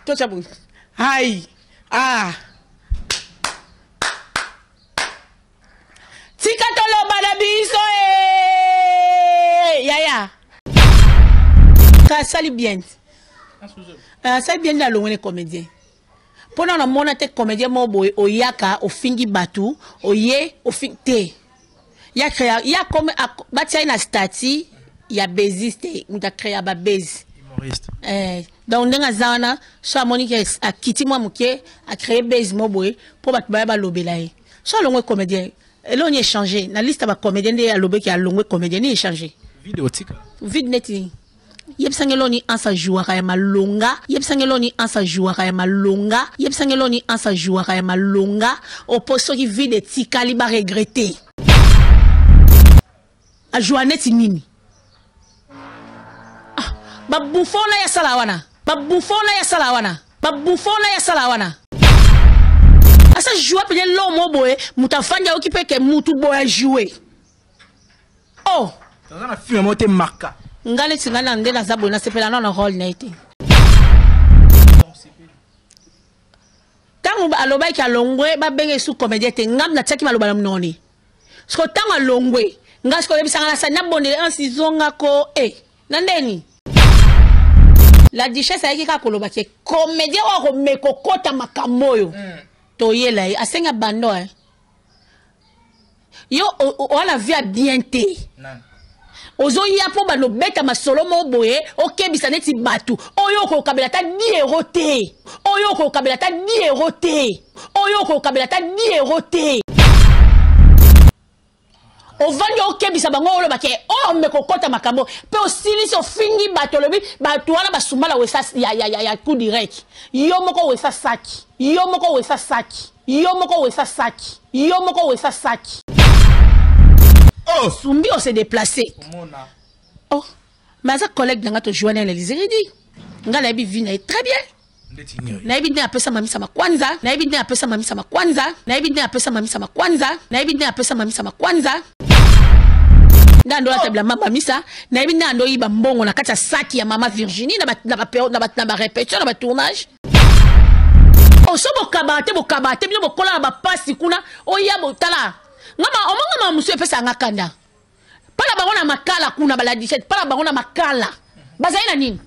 Toi, tu aïe. Ah. Tika tolo banabiso Yaya. Ça bien. Ça bien dans le comédien. Pendant la monate comédien mobo oyaka au fingi batu oye au te. Ya créa ya comme batia na stati ya beziste muta créa ba base. Humoriste. Donc ndenga zana so Monique a kiti moi muke a créé base mobo pour ba lobela e. So le comédien. Et là on y échangé. Na liste ba comédien de ya lobe qui a longwe comédien ni échangé. Vidéo tika. Vide neti. Yebsangeloni ansa jouaka ya malonga yebsangeloni ansa jouaka ya malonga yebsangeloni ansa jouaka ya malonga oposo ki vide tikali ba regretter a joaneti nini ah ba bufona ya salawana ba bufona ya salawana ba bufona ya salawana asa joua pe lo moboe mutafanya okipe ke mutu boya jouer oh dans un film moté marka ngale tingana ndena zabo na sepela na rôle na été tango aloba ki alongwe ba benge su comédien te ngam na tsaki maloba na mnoni sko tango alongwe ngasko lebisanga na sa na bondele en sizonga ko na ndeni la duchesse ayiki ka koloba ke comédien wa ko mekokota makamoyo to yela asenga bando yo on vie bien te ozo ya po ba no beta masolo mo boye okebisa neti batu oyo ko kabela ta diero te oyo ko kabela ta diero te oyo ko kabela ta diero te ovandi okebisa bango olo bake o mekokota makambo pe osili so fingi bato lobi batu wana basumala wesa ya coup direct yo moko wesa saki yo moko wesa saki yo moko wesa saki yo moko wesa saki. Oh, Sumbi on s'est déplacé. Oh, mais ça collègue dans notre journée l'Élysée dit. Ngala bi vina très bien. Na ibi ndina pesa mami sama kwanza, na ibi ndina pesa mami sama kwanza, na ibi ndina pesa mami sama kwanza, na ibi ndina pesa mami sama kwanza. Ndando la table mama misa, na ibi ndando iba mbongo na kata saki ya mama Virginie na ba répétition na ba tournage. Oh, so bo kabate bino bokola na ba pasi kuna, oya botala. Ngama omanga monsieur pesa ngakanda pala bangona makala kuna bala 17 pala bangona makala bazaina nini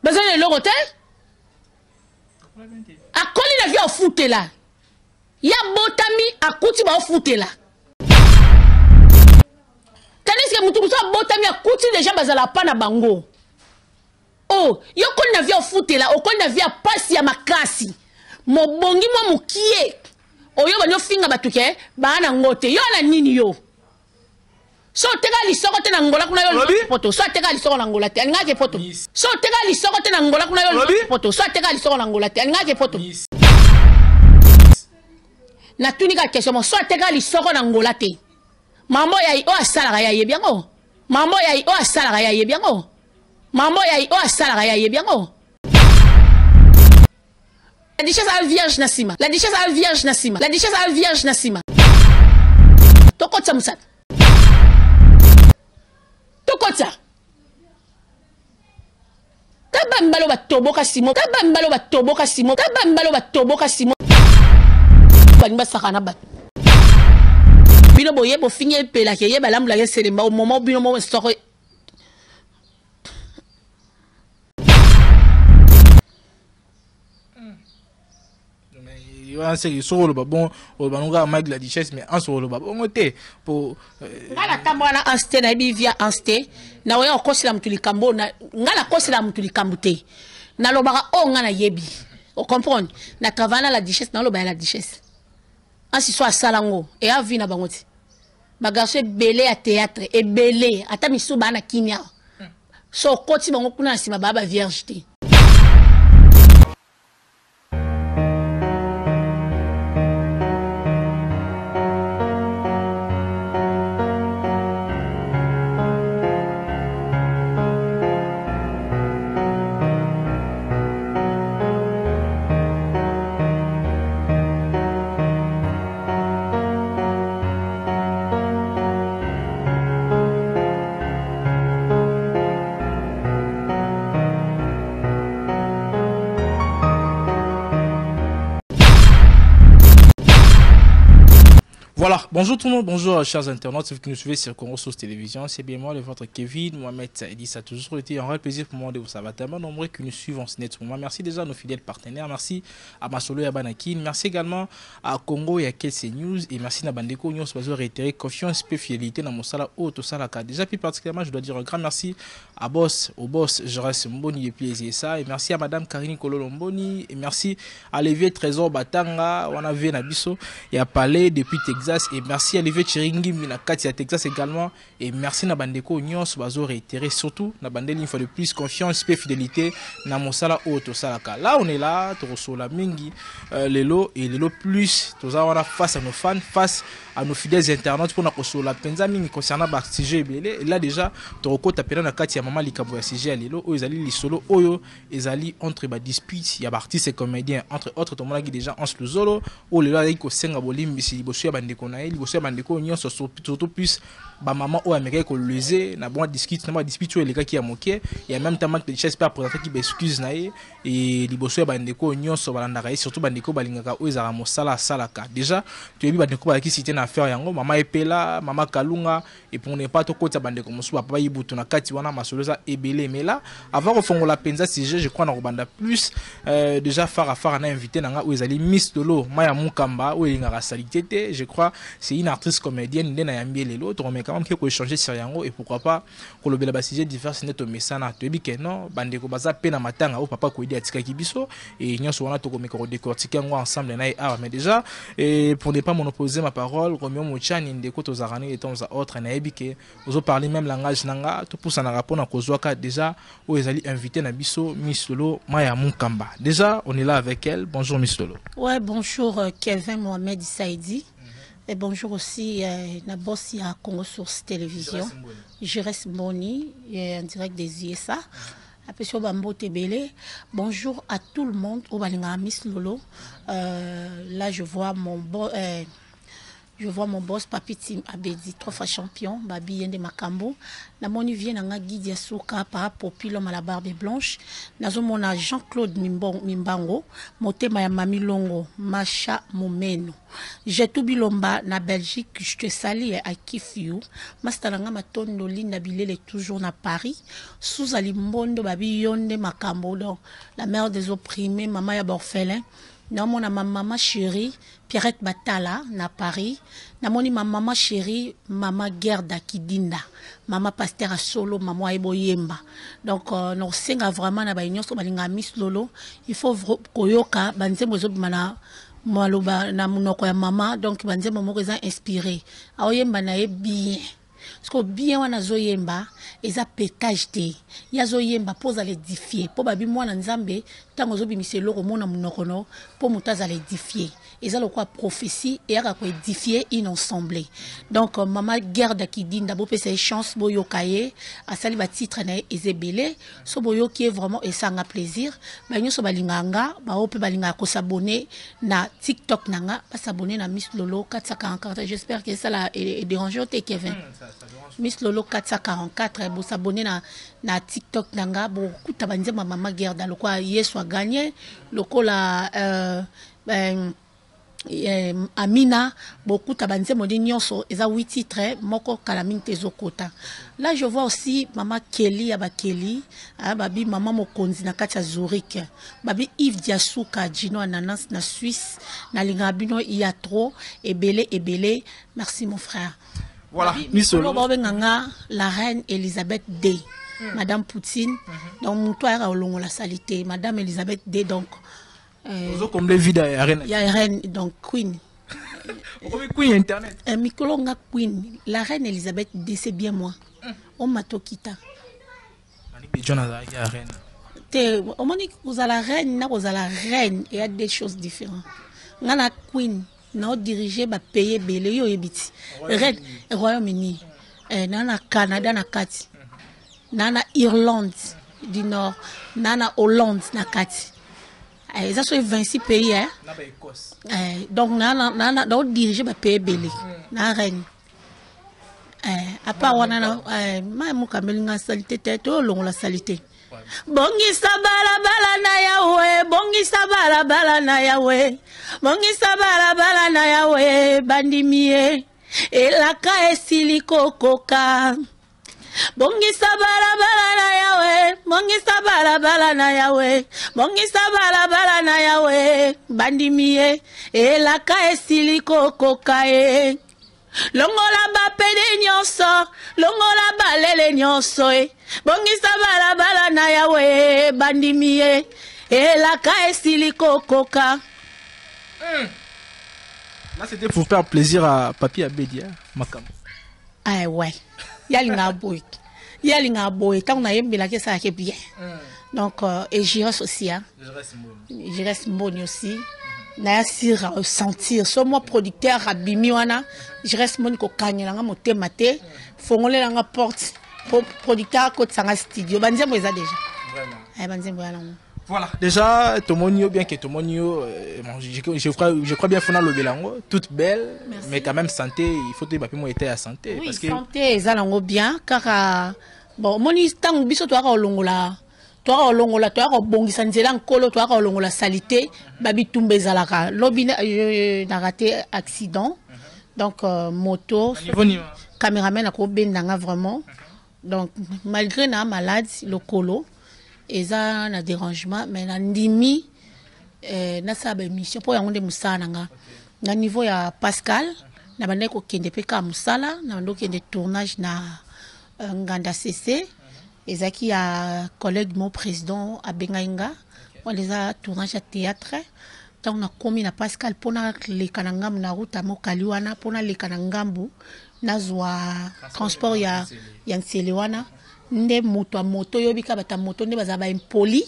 bazaina logote akoli na via ofutela ya botami akuti ba ofutela tandis que mutu so botami akuti déjà bazala pa na bango oh yo koli na via ofutela okoli na via pasi ya makasi mobongi mwa mukie oyo banyo finga batuke bana ngote yo na nini yo so teka lisoko te na ngola kuna yo poto so teka lisoko na ngola te ngake poto so teka lisoko te na ngola kuna yo poto so teka lisoko na ngola te ngake poto na tunika question so teka lisoko na ngola te mambo ya o asala ya yebiango mambo ya o asala ya yebiango mambo ya o asala ya yebiango. La duchesse a vierge Nassima. La duchesse a vierge Nassima. La duchesse a vierge Nassima. Tokotsa Moussad. Tokotsa. Tabambalo ba toboka simo. Tabambalo ba toboka simo. Tabambalo ba toboka simo. Banimba sakana bat. Bino boye bo finye pela ke ye balam la ye selema au moment bino mo soko. En série sur le bon on va avec la duchesse mais en sur le bon côté pour ngala tambona anste na bivia anste na oya okosila mutulikambo na ngala kosila mutulikambote na lobaka o ngana yebi o comprendre na travailler la duchesse na loba la duchesse ansi so asalango et a vie na bangoti bagarso belé à théâtre et belé ata misuba na kinya so koti bango kuna na sima baba vierge te. Voilà, bonjour tout le monde, bonjour chers internautes, ceux qui nous suivez sur Congo Source Télévision. C'est bien moi, le votre Kevin Mohamed Saïdi. Ça a toujours été un réel plaisir pour moi de vous savoir tellement nombreux qui nous suivent en ce net moment. Merci déjà à nos fidèles partenaires, merci à Masolo et à Banakin, merci également à Congo et à KC News, et merci à Bandeko News pour réitérer confiance et fidélité dans mon sala haut au salaka. Déjà plus particulièrement, je dois dire un grand merci à au boss Jerez Mboni et plaisir ça, et merci à Madame Karine Kololo Mboni, et merci à Lévier Trésor Batanga, on a vu Nabiso et à Palais depuis Texas. Et merci à Lévier Chiringi Minakati à Texas également. Et merci à Bandeko Nyons Bazo réitéré surtout na Bandeli une fois de plus confiance et fidélité na Mosala Auto Salaka. Là on est là, Torosola Mingi, Lelo et Lelo plus. Tout ça on a face à nos fans, face à nos fidèles internautes pour nous la penza mingi concernant ba CG belé. Et là déjà Toroko tapera na kati ya mama likambo ya CG Lelo o ezali li solo oyo ezali entre ba dispute ya ba artistes et comédiens entre autres to mona qui déjà en le solo o Lelo ali ko senga bolimbi si bosu ya bandeko na eli bosu ya bandeko nyonso surtout plus ba maman o américain ko leze na bon discute na ba dispute o les gars qui a moqué il y a même tellement de j'espère présenter qui excuse na et liboso ya bandeko nyonso balanda surtout bandeko balingaka o ezara mosala salaka déjà tu ebi bandeko ba qui cité na affaire yango mama epela mama kalunga et pour ne pas to kota bandeko mosu papa yibutu na kati wana masoloza ebele mais là avant refongola penza CG je crois na robanda plus déjà Farah na invité nanga o ezali Miss Lolo Maya Mukamba o elingaka salité je crois c'est une artiste comédienne ndena yambi lelo to remet quand même qu'il faut échanger sur yango et pourquoi pas ko lobela ba sujet divers net mesana to ebi ke non bandeko baza pe na matanga o papa ko idi atika kibiso et nyonso wana to komeka ko décortiquer ngo ensemble na mais déjà et pour ne pas monopoliser ma parole Romeo Mochani ndeko to zarani et temps autre na ebi ke ozo parler même langage nanga to poussa na rapport na kozwaka déjà o ezali invité na biso Miss Lolo Maya Mukamba. Déjà on est là avec elle. Bonjour Miss Lolo. Ouais, bonjour Kevin Mohamed Saïdi. Et bonjour aussi na boss à Congo Source Télévision. Jerez Mboni en direct des ISA. Bonjour à tout le monde au Balinga Miss Lolo. Là je vois mon boss Papi Tim Abedi, 3 fois champion, Babi Yende Makambo. Na moni vient na guide Yasuka par popilo à la barbe blanche. Nazo mona Jean-Claude Mimbango, motema ya Mami Longo, Macha Momeno. J'ai tout bilomba na Belgique, je te salue et I kiff you. Mastalanga matondo linda bilele toujours na Paris. Sous alimbondo Babi Yende Makambo, donc la mère des opprimés, maman ya orphelin. Namoni ma maman chérie Pierrette Batala na Paris. Namoni ma maman chérie maman Gerda Kidinda, maman Pasteur à Solo, maman Eboyemba. Donc nous senga vraiment na ba nyonso balinga Miss Lolo. Il faut koyoka banzembo zo mana maloba na munoko ya mama, donc banzembo moko za inspiré. Aoyemba na ye bien. Parce que bien wana zoyemba eza pétage te ya zoyemba pose à l'édifier po babi mwana nzambe tango zobimise loko mona munokono po mutaza à l'édifier eza lokwa prophétie et aka ko édifier une ensemble. Donc maman Gerda Kidinda bo pesa chance bo yokaye asali ba titre na ezebele so boyo qui est vraiment esanga plaisir ba nyoso balinganga ba ope balinga ko s'abonner na TikTok nanga ba s'abonner na Miss Lolo 444. J'espère que ça la dérange te Kevin. Miss Lolo 444 vous s'abonner na TikTok nanga bo kuta banze maman Gerda lokwa yeso a gagné lokola Amina beaucoup tabanze modi nyonso eza 8 titres moko kalamine tezokota. Là je vois aussi maman Kelly Abakeli babi maman Mokonzi na kati ya Zurich babi Yves Diasuka Gino Ananas na Suisse na linga bino ya trop ebele. Merci mon frère. Voilà, Miss Lolo la reine Elisabeth D. Madame Poutine donc mon toit a longo la salité Madame Elisabeth D donc comme les vides à reine. Il y a reine donc Queen. Queen internet. Mikolonga Queen, la reine Elisabeth D c'est bien moi. On m'a to kita. Te au moment où vous la reine na vous la reine il y a des choses différentes. Ngana Queen na diriger ba payer belé yo ebiti. Reine Royaume-Uni. Nana Canada na kati. Nana Irlande du Nord, nana Hollande na kati. Ça sont 26 pays hein. Donc nana donc diriger ba pays belé. Na reine. À part wana ma mukamelinga salité tête longo la salité. Bongisa balabala na yawe, bongisa balabala na yawe, bongisa balabala na yawe, bandimie, elaka esiliko koka. Bongisa balabala na yawe, bongisa balabala na yawe, bongisa balabala na yawe, bandimie, elaka esiliko koka e. Longola ba pede nyonso, longola ba lele nyonso e. Bongisa balabala na yawe, bandimie, elaka esiliko koka. Là, c'était pour faire plaisir à Papi Abédia, Makam. Ah ouais. Yalinga boy. Yalinga boy. Tant on a aimé la que ça a bien. Donc, et j'y reste aussi. Hein. Je reste bonne aussi. N'a pas ressentir. Soit moi producteur à Bimiwana, je reste mon cocagne, là, mon thé maté. Faut qu'on l'ait porte. Producteur côté sang studio. Banzem déjà. Vraiment. Eh banzem voilà. Voilà, déjà, Tomonio, bien que Tomonio, je crois bien Fona Lobelango, toute belle, merci. Mais quand même santé, il faut que tu aies à santé. Oui, parce que... santé, ça l'en bien, car, bon, mon instant, biso, toi, longola, bongi sanzela, nkolo, toi, longola, salité, babi tumbe zalaka. Lobby, n'a raté accident, donc, moto, caméraman, a ko ben vraiment. Donc, malgré na malade, le colo, et ça un dérangement mais na ndimi na sa ba mission pour yango de musala nga na niveau ya Pascal na bande ko kende pe ka musala na bande kende tournage na nganda CC ezaki ya collègue mon président abengainga on les a tournage à théâtre donc na komi na Pascal pona le kanangam na route mo kaliwana pona le kanangambu na zwa transport ya nselewana nde moto a moto yobika bata moto nde bazaba impoli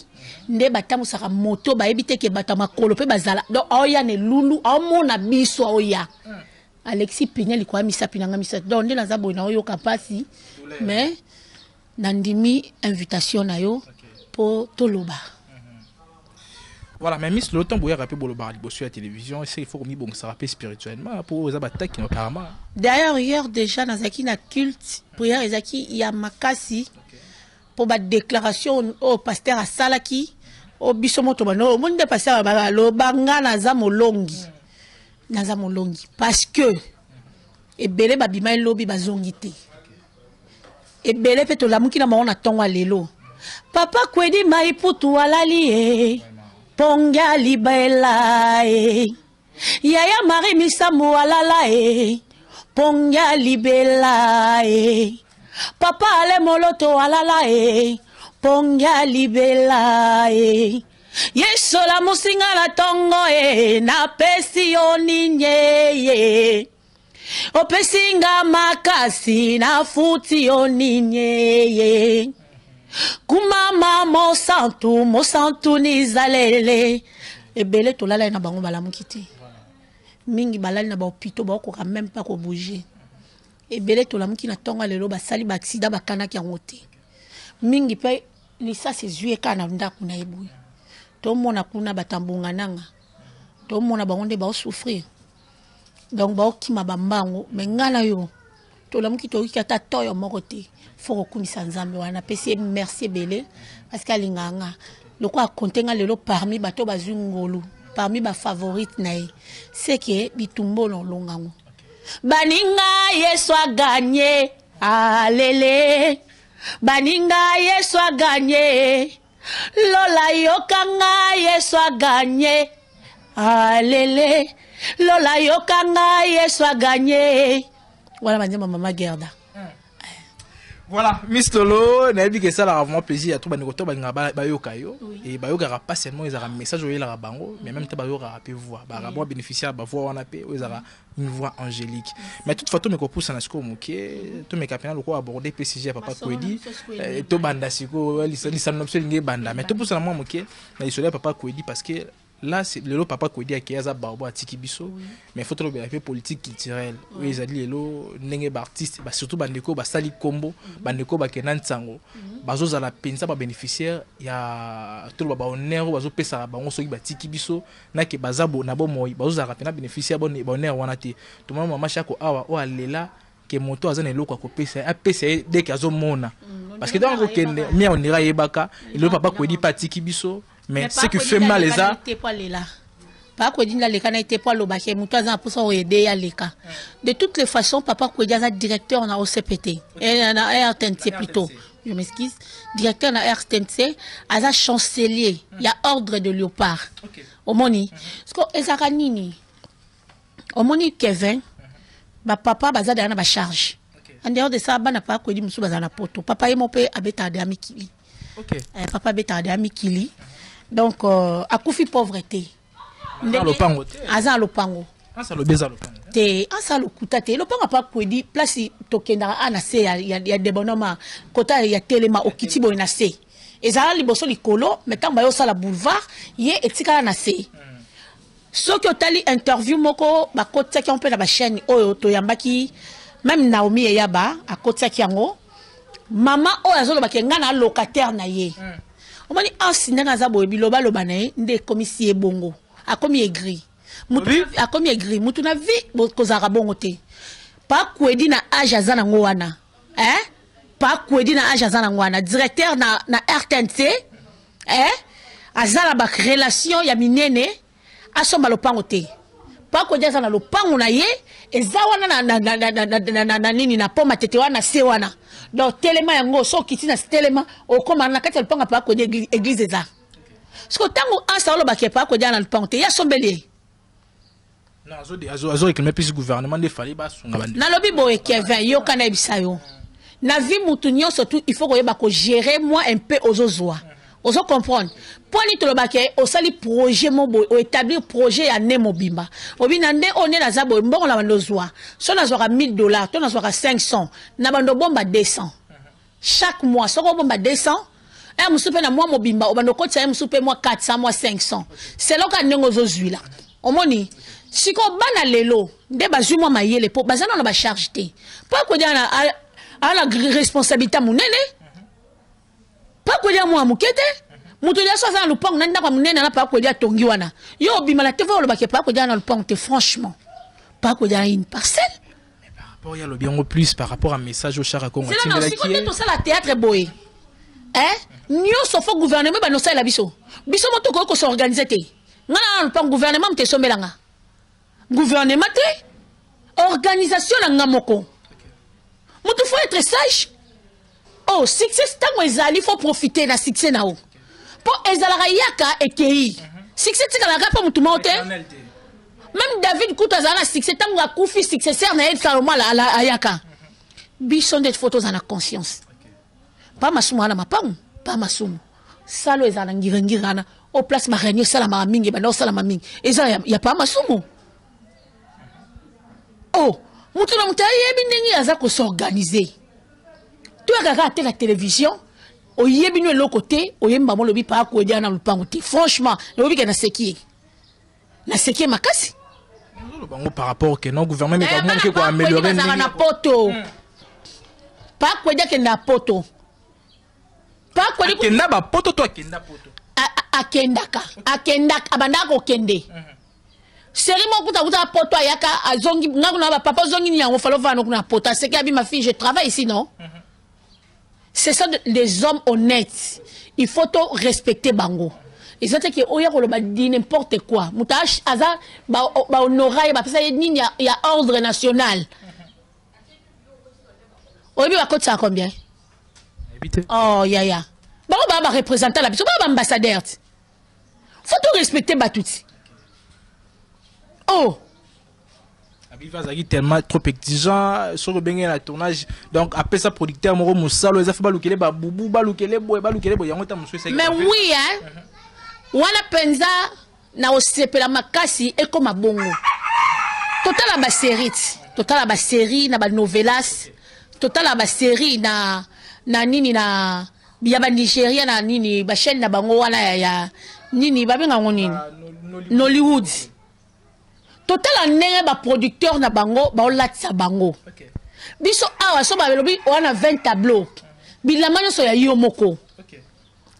nde bata musaka moto ba ebite ke bata makolo pe bazala donc oya ne lulu amona biso oya Alexis Pinel kwa misa pinanga misa donc nde naza boina oyo kapasi mais nandimi invitation na yo pour toloba. Voilà, mais Miss le temps boya rapper boloba sur la télévision, il faut qu'on bon ça rapper spirituellement pour aux abatak qui carrément. D'ailleurs hier déjà nazaki na culte prière ezaki ya makasi pour ba déclaration au pasteur à Salaki au bisomoto bano monde pasteur ba lo banga na za molongi parce que ebele babima lobi bazongi te ebele pe to lamuki na maona tonga lelo papa kwedi mai putu alali Ponga libela Yaya Marie Misamu alala Ponga libela Papa ale moloto alala Ponga libela Yeso la musinga la tongo na pesi oninye Opesinga makasi na futi oninye Kumama mo santu nizalele ebele to lala na bango bala mukiti mingi balali na ba hôpitaux ba ko même pas ko bouger ebele to la muki na tonga lelo ba sali ba accident ba kana ki ngote mingi pe lisa se zué kana ndaku na ebu to mona kuna batambunga nanga to mona bango nde ba souffrir donc ba okima bambango mengana yo to la muki to ki ata toyo mokote faut reconnaître nzambe wana pesi merci belé parce qu'alinganga le quoi contenga lelo parmi bato bazungolo parmi ba favorite nae c'est que bitumbo longango baninga yeso a gagné alele baninga yeso a gagné lola yokanga yeso a gagné alele lola yokanga yeso a gagné voilà manzema mama Gerda. Voilà, Miss Lolo, n'a dit que ça a vraiment plaisir à tout banigoto bayokayo et bayoka pas seulement ils ont un message au la bango mais même bayoka a pu voir ba bénéficiaire ba voix on a pu ils ont une voix angélique mais toute façon me ko pousse na siko moké tout mes capitaine le ko aborder PCG papa Kwedi to banda siko lisa no nge banda mais tout pousse na moi moké na isolé papa Kwedi parce que là c'est le papa Kwedi a kiaza barbo a tikibiso mais faut trop bien politique culturelle oui ils a dit le nenge artiste surtout bandeko ba sali combo bandeko ba kenan tsango bazo za la pensa ba bénéficiaire ya tout ba honneur bazo pesa bango soki ba tikibiso na ke bazabo na bo moyi bazo za rapena bénéficiaire bon honneur wana te to mama mama chako awa o alela que moto azana eloko akopesa apesa dès qu'azo mona parce que dans le kende mia on ira yebaka le papa ko di patiki biso mais ce qui fait mal les a pas ko dinga leka na été pas lo ba ke moto azana pour ça aider ya leka de toutes les façons papa ko di aza directeur na OCPT et na RTNC plutôt je m'excuse directeur na RTNC aza chancelier il y a ordre de Léopard au moni parce que ezaka nini au moni Kevin ba papa bazada na ba charge en dehors de ça bana pa ko di musu bazana poto papa yemo pe abeta de amikili papa beta de amikili donc akufi pauvreté aza lopango asa lo beza lopango te asa lokuta te lopango pa ko di place tokenda ana se ya de bonoma kota ya telema okitibo na se ezala liboso likolo metamba yo sala boulevard ye etikala na se soki otali interview moko bakotiaki mpe na bachaîne oyo toyambaki même Naomi Eyaba akotiaki yango mama oyo azolobaki nga na locataire na ye omoni ansinda na za boye biloba loba na ye nde komisi ebongo akomi aigri mutu na vi kozaka bongo te pa kwedi na age aza nango wana pa kwedi na age aza nango wana directeur na RTNC aza na barelation ya minene asomba lopango te pa kwedi aza na lopango na ye eza wana na nini na poma tete wana se wana donc telema yango so kiti na telema okoma na kati ya lopango pa kwedi église eza parce que tango asa oloba ke pa kwedi na lopango te ya sombeli non azo réclamer plus gouvernement de fallait ba sunga bande na lobi boye Kevin yo kana bisayo na vie mutu nyo surtout il faut ko yeba ko gérer moi un peu ozozwa ozo comprendre pour ni toloba ke osali projet mo boy o établir projet ya ne mobimba obina nde on est na za boy mbongo na bandozwa so na zwa $1000 to na zwa 500 na bando bomba 200 chaque mois so ko bomba 200 un musupe na moi mobimba obando ko tsa musupe moi 400 moi 500 c'est là ka ndongo zozwila omoni siko bana lelo nde bazwi moi mayele po bazana na ba charge te pas ko dia na ala responsabilité munene pas ko dia moi mukete mutu dia so za lupango na ndaka munene na pas ko dia tongi wana yo bimala te volo ba ke pas ko dia na lupango te franchement pas ko dia une parcelle mais par rapport ya lo bien plus par rapport à message au char à Congo c'est là siko te to ça la théâtre boy nyo so fo gouvernement ba no ça la biso moto ko s'organiser te ngana lupango gouvernement te somelanga gouvernement te organisation na ngamoko mutu faut être sage oh succès tango ezali faut profiter na succès na o po ezala yaka ekei succès tika la pa mutu maote même David Kuta zana succès tango akufi successeur na Salomon la ayaka bison de photos na conscience pas masumu na mapamu pas masumu salo ezala ngirangirana au place maranier sala ma mingi ba no sala ma mingi ezala ya pas masumu oh mutu na mutu yebi ndenge aza ko s'organiser tu as la télévision au yebi no loko te o yemba mo lobi pa ko dia na lupango te franchement lobi ke na seki makasi par rapport que non gouvernement mais ko améliorer na poto pa ko dia ke na poto pa ko dia ke na ba poto to akenda poto akendaka abanda ko kende Série mon kuta poto ayaka azongi ngakuna ba papa zongi ni yango falo vano kuna poto c'est que ma fille je travaille ici non c'est ça les hommes honnêtes il faut to respecter bango et ça c'est que oya ko ba di n'importe quoi mutash aza ba honorer ba pesa nini ya ordre national obi ba kota combien oh ya ba représentant la ba ambassadeur faut to respecter batuti. Oh! Abiva Zagi tellement trop exigeant sur le bengue la tournage donc après ça producteur moro musalo les affaires balukele ba bubu balukele boy yango ta musu c'est mais oui wana penza na osepela makasi e comme bongo total ba série na ba novelas total ba série na nini na ya ba Nigeria na nini ba chaîne na bango wana ya nini ba benga ngonini Nollywood total ndenge ba producteur na bango ba olatisa bango biso awa so ba lobi wana 20 tableaux bilama nyo so ya yo moko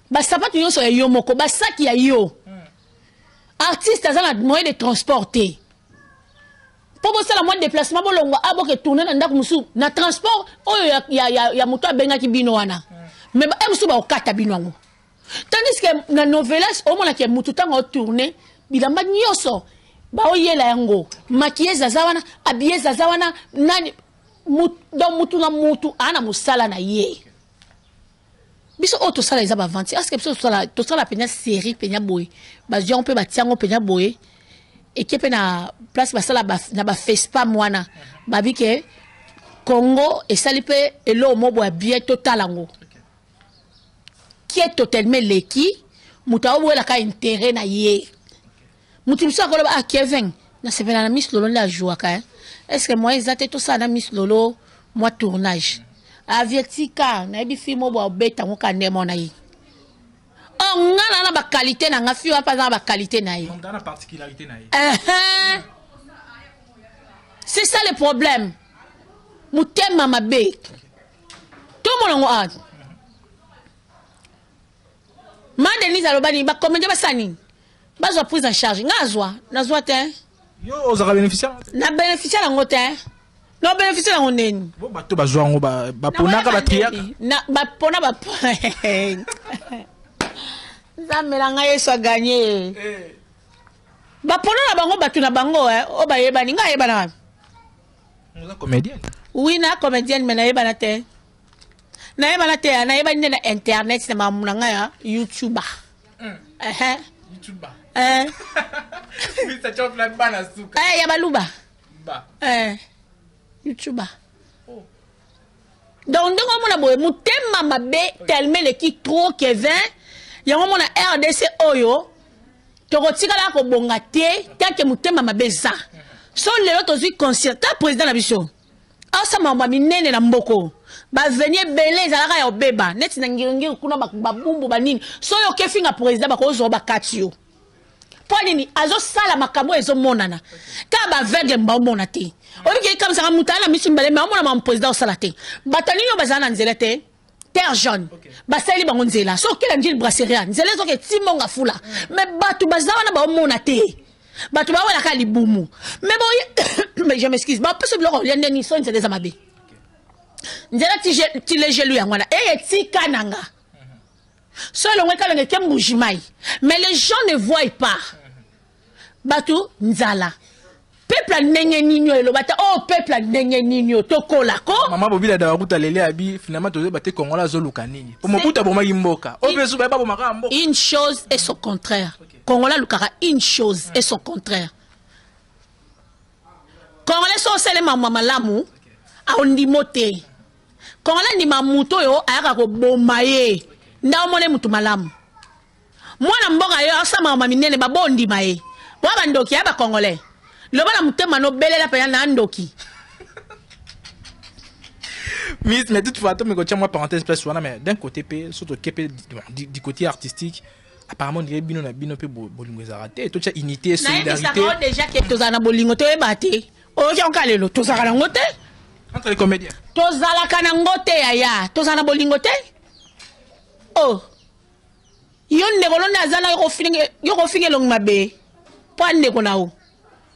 ba sapatu nyo so ya yo moko ba saki ya yo artiste azana moyen de transporter Pour ça la moindre déplacement bon longo abo que tourner dans ndaku musu na transport oh ya moto benga ki bino wana mais ba musu ba okata bino ngo tandis que na novelas au moins que mutu tango tourner bilamba nyoso ba oyela yango maquillage zawana habillé zawana nani donc mutu na mutu ana musala na ye biso auto sala isa ba venti est-ce que biso to sala penya série penya boy ba zion pe ba tiango penya boy et qui est na place basala na ba FESPA mwana babi ke Congo et salipe et lo mobo bien total ngo qui est totalement leki mutawo wela ka intérêt na ye mutimso ko ba Kevin na se na Miss Lolo la joie ka est-ce que moi ezate tout ça na Miss Lolo moi tournage avertika na bi film mobo beta ngo ka ndemo na yi on a la qualité na nga fi wa pas la qualité na yi on a la particularité na yi c'est ça le problème mutema mabe tout le monde a ma Denise alobani ba comédie ba sani ba zo prise en charge ngazwa nazwa te yo ozaka bénéficiaire na bénéficiaire la ngote no bénéficiaire la ngoneni bo bato bazwa ngo ba ponaka ba triaka na ba pona ba Zamelanga yeso gagné. Ba pona na bango batu na bango o ba yeba ni nga yeba na. Vous êtes comédienne? Oui, na comédienne mais na yeba na te. Na yeba na te, na yeba ni na internet na mamuna nga ya YouTuber. YouTuber. Mr. Chop la bana suka. Ya baluba. Ba. YouTuber. Oh. Donc ndongo mona boye mutema mabe tellement le qui trop Kevin. Yango mona RDC oyo tokotika la ko bonga te tant que mutema mabeza so lelo tozui concert ta président na biso asa mama minene na mboko ba venir belé za la ya obeba net na ngiringi kuna ba bumbu banini so yo kefinga président ba ko zo ba katio ponini azo sala makambo ezo monana ka ba vege mba mona te obi ke comme ça mutana misimbale mais mona ma président sala te batani yo bazana nzela te terre jaune basali bango nzela so kila njili brasserie nzela so ke timonga fula mais batu bazawana ba mona te batu ba wala ka libumu mais bon mais je m'excuse ba parce que bloko yende ni so nzela za mabe nzela ti le jelu yangwana e tika nanga so lo ngeka lo ngeke mbujimai mais les gens ne voient pas batu nzala peuple nenge ninyo elobata oh peuple nenge ninyo tokola ko mama bobila da bakuta lele abi finalement toze baté kongola zoluka nini pour mokuta boma yimboka obesu ba boma ka mboka une chose et son contraire kongola lukara une chose et son contraire kongola so sele mama malamu a ondimote kongola ni mamuto yo ayaka ko bomaye ndaw mone mutu malamu mwana mboka yo asa mama minene babondi maye bo bandoki aba kongolais le bala mutema no belela pa na ndoki Miss mais toutefois toi me ko moi parenthèse place wana mais d'un côté pe surtout du côté artistique apparemment dirait bino na bino pe bolingo za raté to cha unité solidarité na déjà que tozana bolingo to ebate o ki onka lelo tozala ngote entre les comédiens tozala kana ngote ya tozana bolingo te oh yonde kolonda azana yo ko finge long mabe pande ko nawo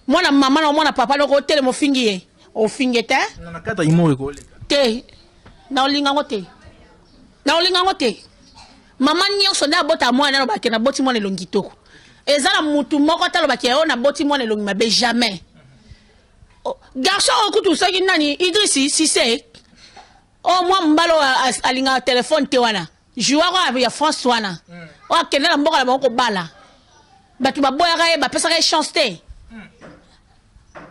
mwana mama na mwana papa loko tele mo fingiye o fingete na kata imo ko te na olinga ngote mama nyonso na bota mwana no bakena boti mwana longitoko ezala mutu moko talo bakena na boti mwana longi mabe jamais garçon okutu soki nani Idrissi Cissé o mwa mbalo alinga téléphone te wana joueur ya France wana o akena na mboka la bako bala batu baboya ka ba pesa ka chance te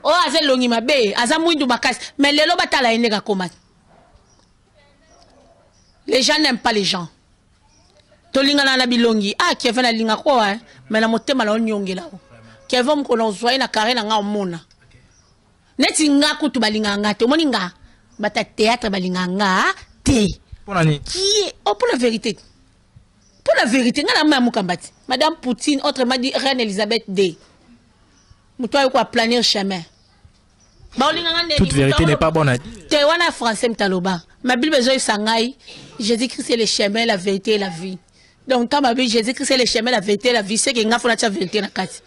oh azel longi mabe azamwindu makasi mais lelo batala endeka koma les gens n'aiment pas les gens tolinga na bilongi Kevin alinga quoi mais na motema la onyongela Kevin mkono zwa na carré na nga omona neti nga kutu balinga nga te omoni nga bata théâtre balinga nga te pour nani pour la vérité nga na mamu kambati madame Poutine autrement dit reine Elisabeth II mutoy ko planir chemin toute vérité n'est pas bonne à dire. Te wana français mtaloba. Ma Bible besoin sangai. Jésus-Christ c'est le chemin, la vérité et la vie. Donc quand ma Bible Jésus-Christ c'est le chemin, la vérité et la vie, c'est que nga fona cha vérité na kati.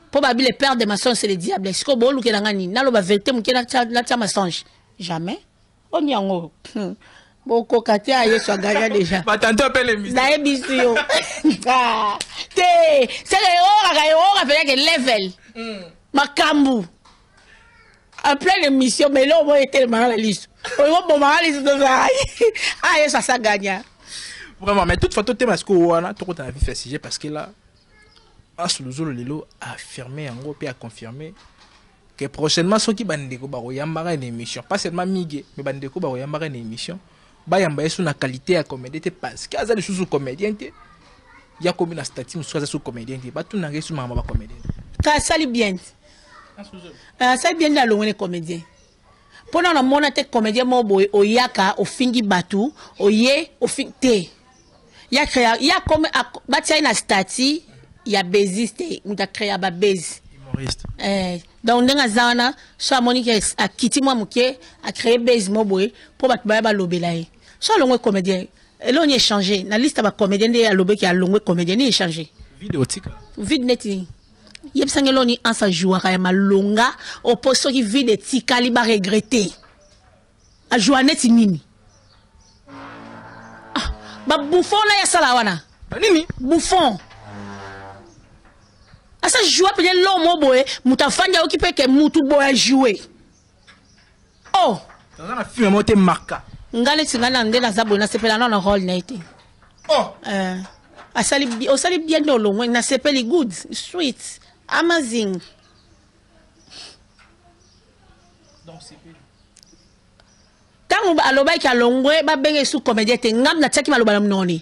Pour babi le père de mensonge c'est le diable. Est-ce que bon lu kelanga ni na lo ba vérité mu kena na mensonge. Jamais. On y en Boko kati a yeso gaga déjà. Bah tantôt appelle les na ebisio. Te, c'est le rappelle que level. Makambu. En pleine émission mais là on va être dans la liste. On va bon la liste de ça. Ah yeso ça gagne. Vraiment mais toute fois tout thème est-ce que wana tout ta vie fait sujet parce que là Asuluzo Lelo a affirmé en gros et a confirmé que prochainement ceux qui bandeko ba yambara une émission pas seulement migué mais bandeko ba yambara une émission ba yamba sur la qualité à comédien parce que azali sous comédien té ya comme na statut soit sous comédien té ba tout na sur mama ba comédien ka sali bien sali bien na longwe comédien pendant na mona te comédien mo boy oyaka ofingi batu oye ofite ya créa ya comme ba tia na statut ya beziste muta créa ba base humoriste donc ndenga zana so Monique a kiti moi muke a créé base moboé pour ba lobela e so longwe comédien elo ni échanger na liste ba comédien de ya lobé ki a longwe comédien ni échanger vidéo tika vide neti yebsangelo ni ansa jouer ka ma longa au posto ki vide tika li ba regretter a jouer neti nini ah ba bouffon na ya sala wana nini bouffon. Asa jouer peut l'homme boy, muta fanya occupé que mutu boy jouer. Oh, dans un film monté marca. Ngale tingana ndela zabo na sepela na rôle na été. Oh, asali bien no lo, na sepeli good, sweet, amazing. donc c'est bien. Tango aloba ki alongwe ba benge su comédien te ngam na tsaki maloba mnoni.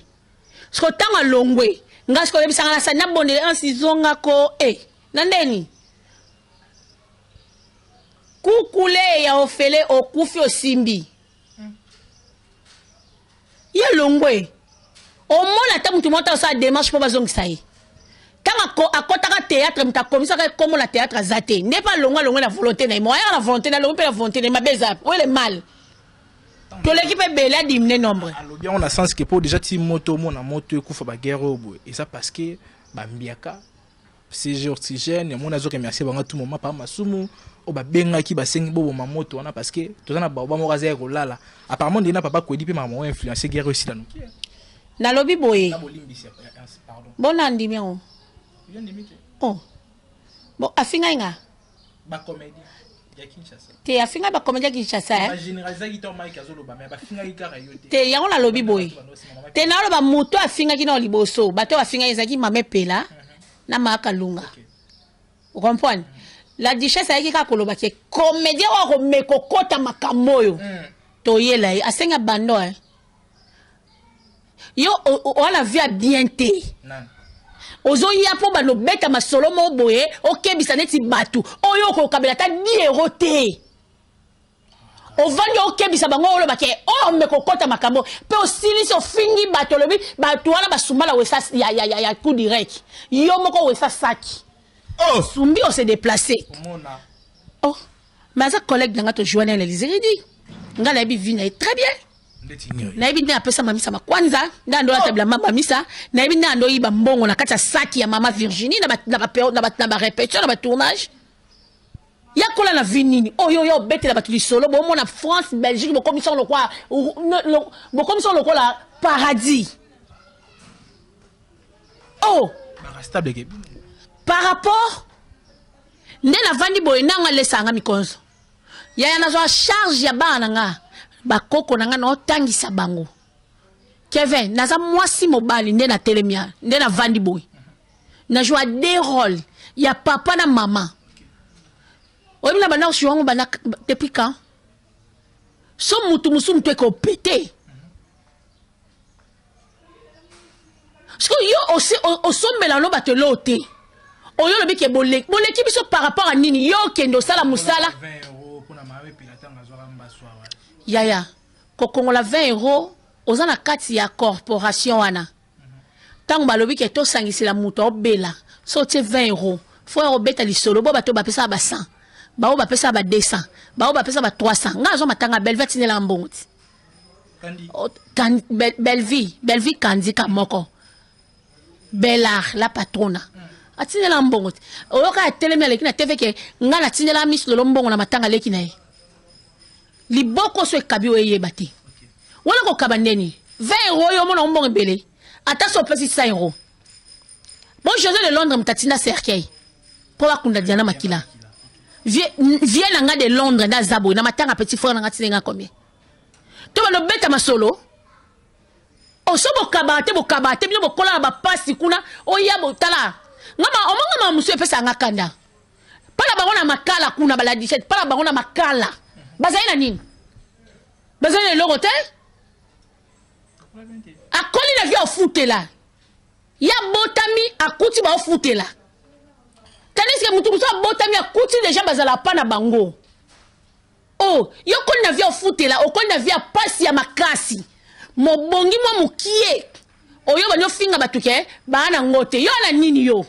Sko tango alongwe ngasko yebisanga sa na bonde ansizonga ko nandeni kukule ya ofele okufi osimbi ya longwe omona ta mutu mota sa démarche po bazongisa ye tanga ko akotaka théâtre muta komisa ka komo la théâtre azate n'est pas longwa la volonté na moi la volonté na longwe la volonté na mabeza ou le mal to l'équipe belle a diminué nombre. Alors bien on a sens que pour déjà ti moto mon moto kufa ba guerre obo et ça parce que ba mbiaka c'est oxygène mon azo remercier ba tout moment par masumu o ba benga ki ba sengi bobo ma moto wana parce que to na ba mo raza ko lala apparemment ndina papa ko di pe maman influencer guerre aussi là nous na lobi boye pardon bon andimi on oh bon afinga inga ba comédien ya Kinshasa te afinga ba comédien Kinshasa ba généraliser ki to Mike azoloba mais ba finga ikara yote te yango la lobi boye te na loba moto afinga ki na liboso bato afinga ezaki mame pela na makalunga vous comprenez la duchesse ayaki ka koloba ke comédien wa ko mekokota makamoyo to yela asenga bando yo on la vie bien te ozo ya po ba no beta masolo mo boye okebisa neti batu oyo ko kabela ta 10 euros te o vandi okebisa bango olo bake o mekokota makambo pe osili so fingi bato lobi batu wana basumba la wesa ya coup direct yo moko wesa saki oh sumbi o se déplacer oh mais ça collègue nga to joindre l'Élysée dit nga la bi vina très bien na ebi nda apesa mamisa makwanza nda ndo atabla mama misa na ebi nda ndo yiba mbongo na kati ya saki ya mama Virginie na ba répétition na ba tournage ya kola na vinini oyo bete na batu lisolo bo mona France Belgique bo commission lo kwa bo commission lo la paradis oh par rapport nde na vandi boy nanga lesanga mikonzo ya na zo charge ya bana nga bakoko nanga no tangisa bango Kevin naza mwasi mobali nde na telemia nde na vandi boy na joa des rôles ya papa na maman oyi na bana oshiwango bana depuis quand so mutu mutu ko pété parce que yo aussi osombela no batelo te oyo lobi ke boleki biso par rapport à nini yo kendo sala musala yaya kokongola 20 euros ozana kati ya corporation wana tango balobi ke to sangisila mutu obela so tie 20 euros faut obeta lisolo bo bato bapesa ba 100 ba o bapesa ba 200 ba o bapesa ba 300 nga zo matanga belvet tinela mbonti kandi belle vie kandi ka moko Bellar la patrona atindela mbongo oyoka telemi aleki na TV ke nga na tindela Miss Lolo mbongo na matanga leki na ye liboko so ekabi oyeba te wala ko kaba ndeni 20 euros yo mona mbongo ebele ata so pesi 100 euros bon José de Londres mtatinda cercueil pour bakunda Diana Makila viens nanga de Londres na Zabo na matanga petit frère nanga tinga combien to ba no beta masolo o so bokabate bino bokola ba pasi kuna oya botala ngama omanga musu epesa ngakanda pala bangona makala kuna bala 17 pala bangona makala bazaina nini bazaina logote akoli na via ofutela ya botami akuti ba ofutela tandis que mutu so botami akuti déjà bazala pa na bango oh yo koli na via ofutela okoli na via pasi ya makasi mobongi mwa mukie oyo banyo finga batuke bana ngote yo na nini yo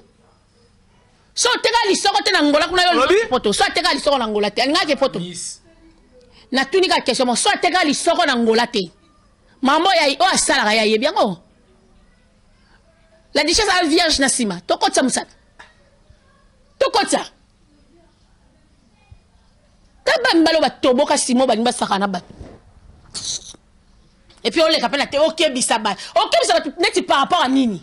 so teka lisoko te na ngola kuna yo poto so teka lisoko na ngola te ngake poto na tunika question so teka lisoko na ngola te mambo ya o asala ya yebi yango la duchesse a vierge na sima tokotsa musata tokotsa taba mbalo batoboka simo bani basakana bat et puis on les appelle la OK bisaba net par rapport à nini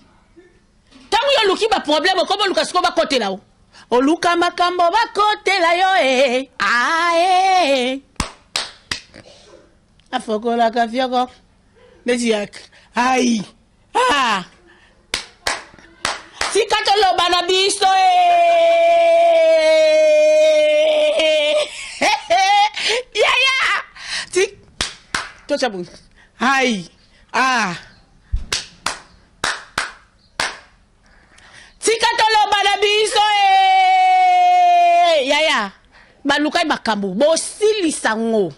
tangu yo luki ba problème comme luka sko ba côté là o luka makambo ba côté là yo afokola ka fioko Meziak ai sikatolo bana biso ya tik to chabu ai sikatolo bana biso ya balukai makambo bosilisa ngo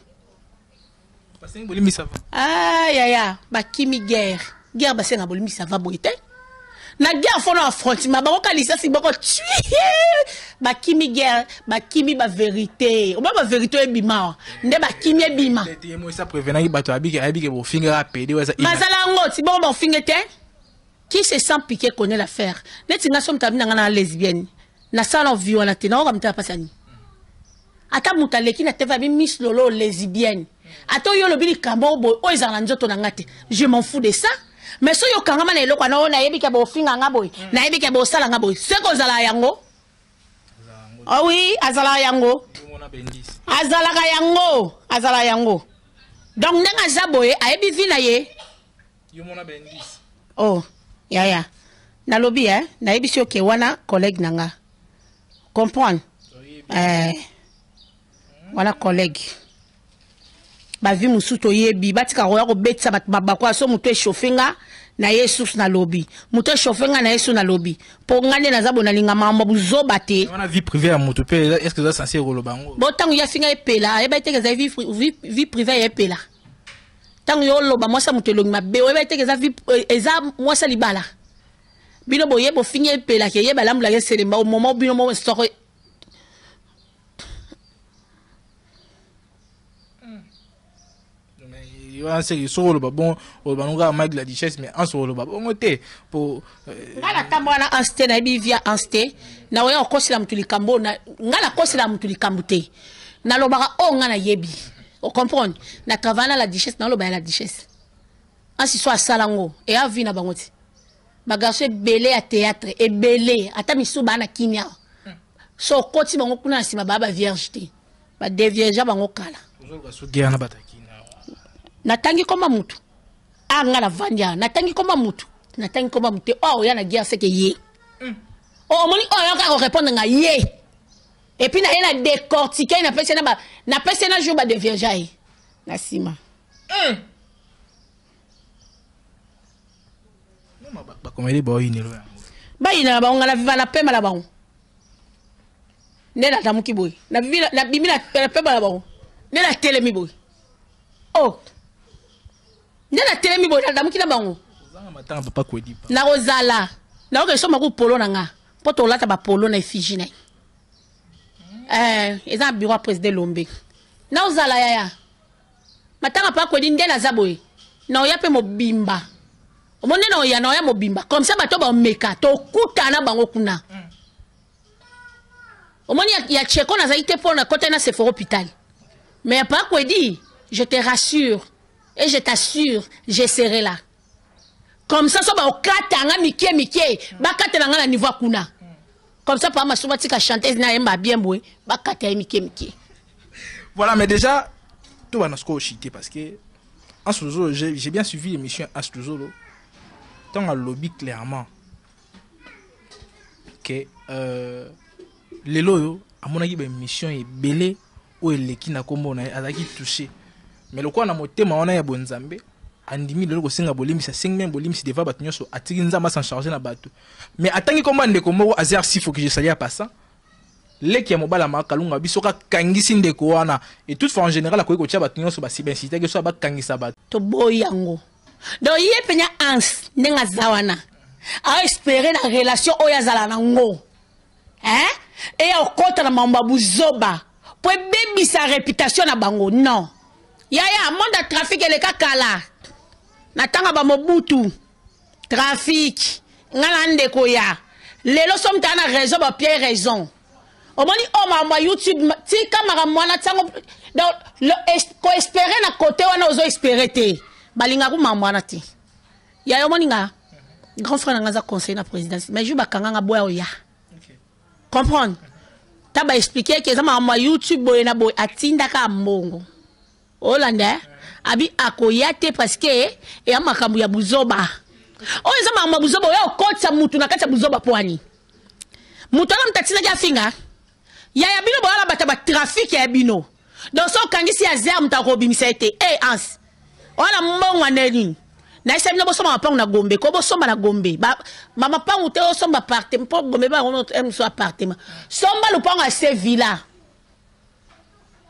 ya bakimi guerre basenga bolimi ça va boite na guerre fono affrontement ba kalisa si boko bakimi guerre bakimi ba vérité o ba vérité ebima nde bakimi ebima te mo ça prévenant bato abiki bo finga apedi wa ça mazala ngo ti bon finga te qui se sent piqué connaît l'affaire neti nga som tabina nga na lesbienne na salon violente na o kamta pasani ata mutaleki na teva bi Miss Lolo lesbienne ato yo lobili kambo boy o ezala njoto na ngate je m'en fous de ça mais so yo kangama na eloko na ona yebika bo finga nga boy na yebika bo sala nga boy se ko zala yango ah oui azala yango azala yango donc ndenga zaboye ayebi vina ye yo mona bendis oh ya na lobi na yebi ke wana collègue nanga comprendre wana collègue bavi musuto yebi batika roya ko betsa babako aso muto echauffenga na Yesus na lobi muto echauffenga na Yesu na lobi po ngane na zabo na linga mambo buzoba te wana vie privée ya muto pe est-ce que ça censé rolobango bo tangu ya finga epela e ba teke za vie privée ya epela tangu yo loba mwasa muto longi mabe o ba teke za vie eza mwasa libala bino boye bo finga epela ke yeba lamula ke selemba au moment bino mo story c'est sur le bon on va mettre la duchesse mais en sur le bon côté pour ngala tambona anste na bivia anste na oya okosila mutuli kambo na ngala kosila mutuli kambute na lobaka o ngana yebi o comprendre na travailler la duchesse na loba la duchesse ansi so asalango e avi na bangoti bagarso belé à théâtre et belé ata misuba na kinya so koti bango kuna sima baba vierge te ba devierge bango kala ozo so guerre na bataki natangi koma mutu anga la vanya natangi koma mutu oh ya na guerre c'est que ye oh moni oh ya ka répondre nga ye et puis na ena décortiquer na pese na jour ba de vierge na sima non ba komeli boy ni lo ba ina ba ngala viva na pema la ba ne na tamuki boy na viva na bimi na pema la ba ne na telemi boy oh nena telemi bo na mukina bango zanga matanga papa kwedi na ozala na oke so maku polo na nga poto lata ba polo na effigie na eza bureau président Lombe na ozala ya matanga papa kwedi ndena zaboy na oya pe mobimba omone na oya mobimba comme ça bato ba meka to kutana bango kuna Au moins, il y a Tcheko, n'a été pour le côté de ce fort hôpital. Mais il n'y a pas quoi dire. Je te rassure. Et je t'assure, je serai là. Comme ça, ça va au katanga, miké. Ba katanga na niveau kuna. Comme ça, par ma soumatika chanteuse na yemba bien boué. Ba katanga, miké. Voilà, mais déjà, tout va nous chiter parce que, en ce jour, j'ai bien suivi l'émission en ce jour. Tant à lobby clairement que, les loyaux, à mon avis, l'émission est belée ou elle est qui n'a comme on a touché. Mais le quoi, on a monté, on a bon zambé. Andimi le singa bolim sa 5000 bolim si deva batunyo so atikinza ma sans charger na bato. Mais attends comment ndeko moko azar si faut que je salia pas ça. Leki ya mobala makalunga bisoka kangisi ndeko wana et toutefois en général akoki ko tia batunyo so ba si ben cité que so ba kangisa bato. To boyango. Do ye penya ans ndenga zawana. A espérer la relation oyazala nango. Hein? Et au contre na mamba buzoba. Pour bébi sa réputation na bango. Non. Yaya monde trafic et le kakala. Natanga ba mobutu. Trafic. Ngala ndeko ya. Lelo som tana raison ba pierre raison. Omoni o mama YouTube ti kamera mwana tsango donc le ko espérer na côté wana ozo espérer te. Balinga ku mama mwana ti. Yaya omoni nga. Grand frère nga za conseiller na présidence mais je bakanga nga boya oya. Comprendre? Taba expliquer que ça mama YouTube boye na boy atinda ka mbongo. Olanda abi akoyate parce que e amakambu ya buzoba. Oyo za mama buzoba yo kotsa mutu na kati ya buzoba pwani. Mutu na mtatina ja finga. Ya bino boala bata ba trafic ya bino. Donc so kangisi ya zia mtako bimisete. Ans. Wala mbongo neni. Na isa bino bosoma pangu na Gombe, ko bosoma na Gombe. Ba mama pangu te osomba appartement, po Gombe ba on aime so appartement. Somba lu pangu a se villa.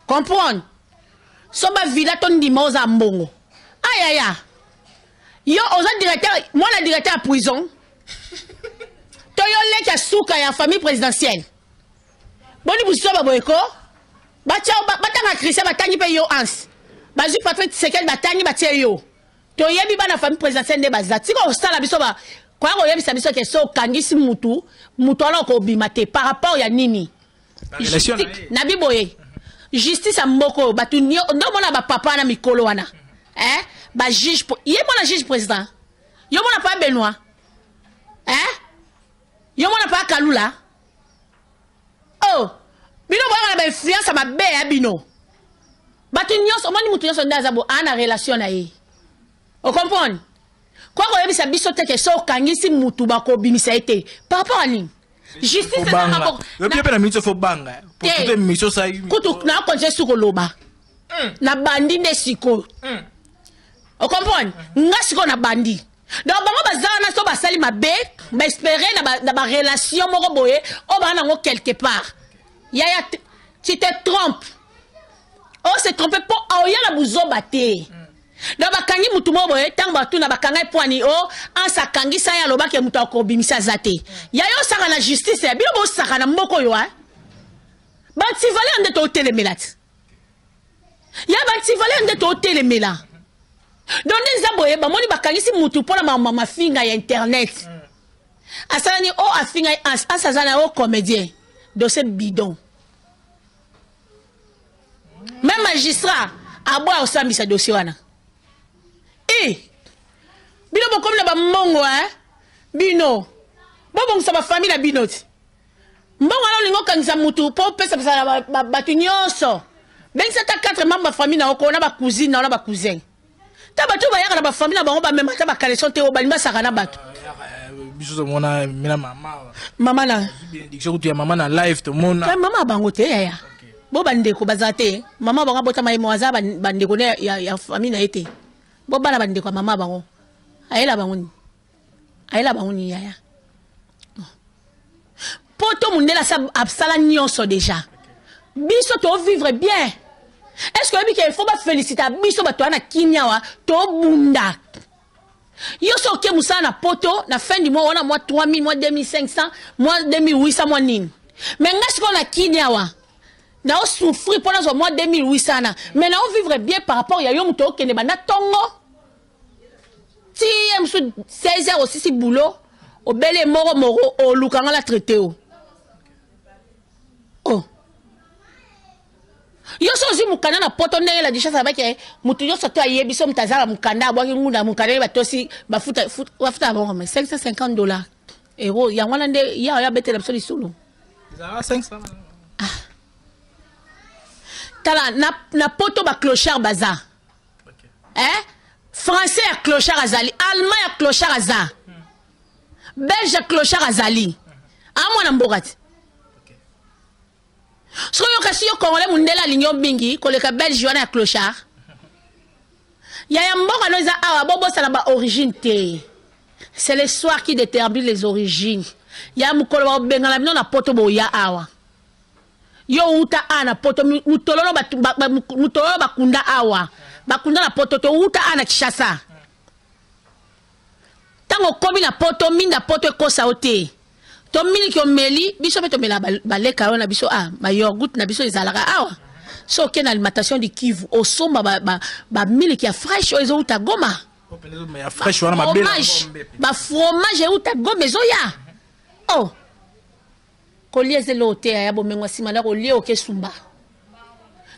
Comprendre? Somba villa ton dimoza mbongo. Aïe aïe. Yo oza directeur, moi la directeur à prison. Toyo le ka souka ya famille présidentielle. Boni busoba boyeko. Ba tchao ba tanga Christian ba tangi pe yo ans. Ba ju Patrick Sekel ba tangi ba tie yo. Toyebi ba na famille présidentielle de bazati ko sala bisoba. Kwa ko yebi sabiso ke so kangisi mutu ala ko bimate par rapport ya nini. Na biboye. Justice a mboko batu nyo ndo mona ba papa na mikolo wana. Ba juge yé mona juge président. Yo mona pas Benoît. Yo mona pas Kalula. Oh, bino ba ba influence ma be ya bino. Batu nyo moni mutu nyo ndaza bo ana relation na ye. O comprendre? Quoi ko yebisa biso teke so kangisi mutu ba ko bimisa été par rapport à nini? Justice c'est un rapport. Le bien la mission faut banga. Pour toutes les missions ça. Kutu na konje suko loba. Na bandi de siko. O comprendre? Nga siko na bandi. Donc bango bazana so basali mabe, ba espérer na ba relation moko boye, o ba nango quelque part. Yaya tu te trompes. Oh se tromper pour aoya la buzoba te. Donc bakangi mutu mo boye tang batu na bakanga poani o an sakangi sa ya loba ke mutu akobimisa zate. Yayo saka na justice ya bilo bo saka na mboko yo ha. Ba ti vale ande to telemelat. Ya ba ti vale ande to telemela. Donc nza boye ba moni bakangi si mutu pona mama finga ya internet. Asani o afinga asazana o comédien. Dossier bidon. Même magistrat aboa osami sa dossier wana. Bino bo comme la ba mongo bino bo sa ba famille la binoti mbongo na lingo kangisa mutu po pesa pesa ba tunyoso ben sa ta 4 membres famille na ko na ba cousine na ba cousin ta ba tu ba yaka na ba famille na ba ba même ta ba kaleson te o ba limba saka na batu biso mona mina mama na bénédiction tu ya mama na live to mona mama bango te ya bo bande ko bazate mama bango bota mai moaza bande ko ya famille na été bo bana bande ko mama bango ayela banguni yaya poto mundela sa absala nyonso déjà biso to vivre bien est-ce que il faut pas féliciter biso bato na kinyawa to bunda yo so ke musana poto na fin du mois on a mois 3000 mois 2500 mois 2800 mois nini mais ngasi ko na kinyawa na o souffrir pendant ce mois 2800 na mais na on vivre bien par rapport ya yo muto ke ne bana tongo. Si il 16 heures aussi si boulot au bel moro au lukanga la traité oh Yo so zi mukanda na poto ndenge la disha sabaki mutu yo soto ayebi so mutazala mukanda abwaki ngunda mukanda batosi bafuta bon mais $550 euros ya wana nde ya betela biso lisolo za 500 tala na poto ba clochard baza français ya clochard azali allemand ya clochard aza belge ya clochard azali amwana mbokati so yo kasi yo congolais mundela linyo bingi koleka belge wana ya clochard ya mboka no za awa bobo sala ba origine te c'est l'histoire qui détermine les origines ya mukolo ba bengala bino na poto boya awa yo uta ana poto mutololo bakunda awa bakunda na poto to uta ana Kishasa tango kobi na poto minda poto ekosa ote to mili ki omeli biso beto mela baleka wana biso ba yogurt na biso ezalaka awa so ke na alimentation di Kivu osomba ba mili ki ya fresh ezo uta Goma ya fresh wana mabela ba fromage uta Goma ezoya oh kolieze lote ya bomengo sima na kolie okesumba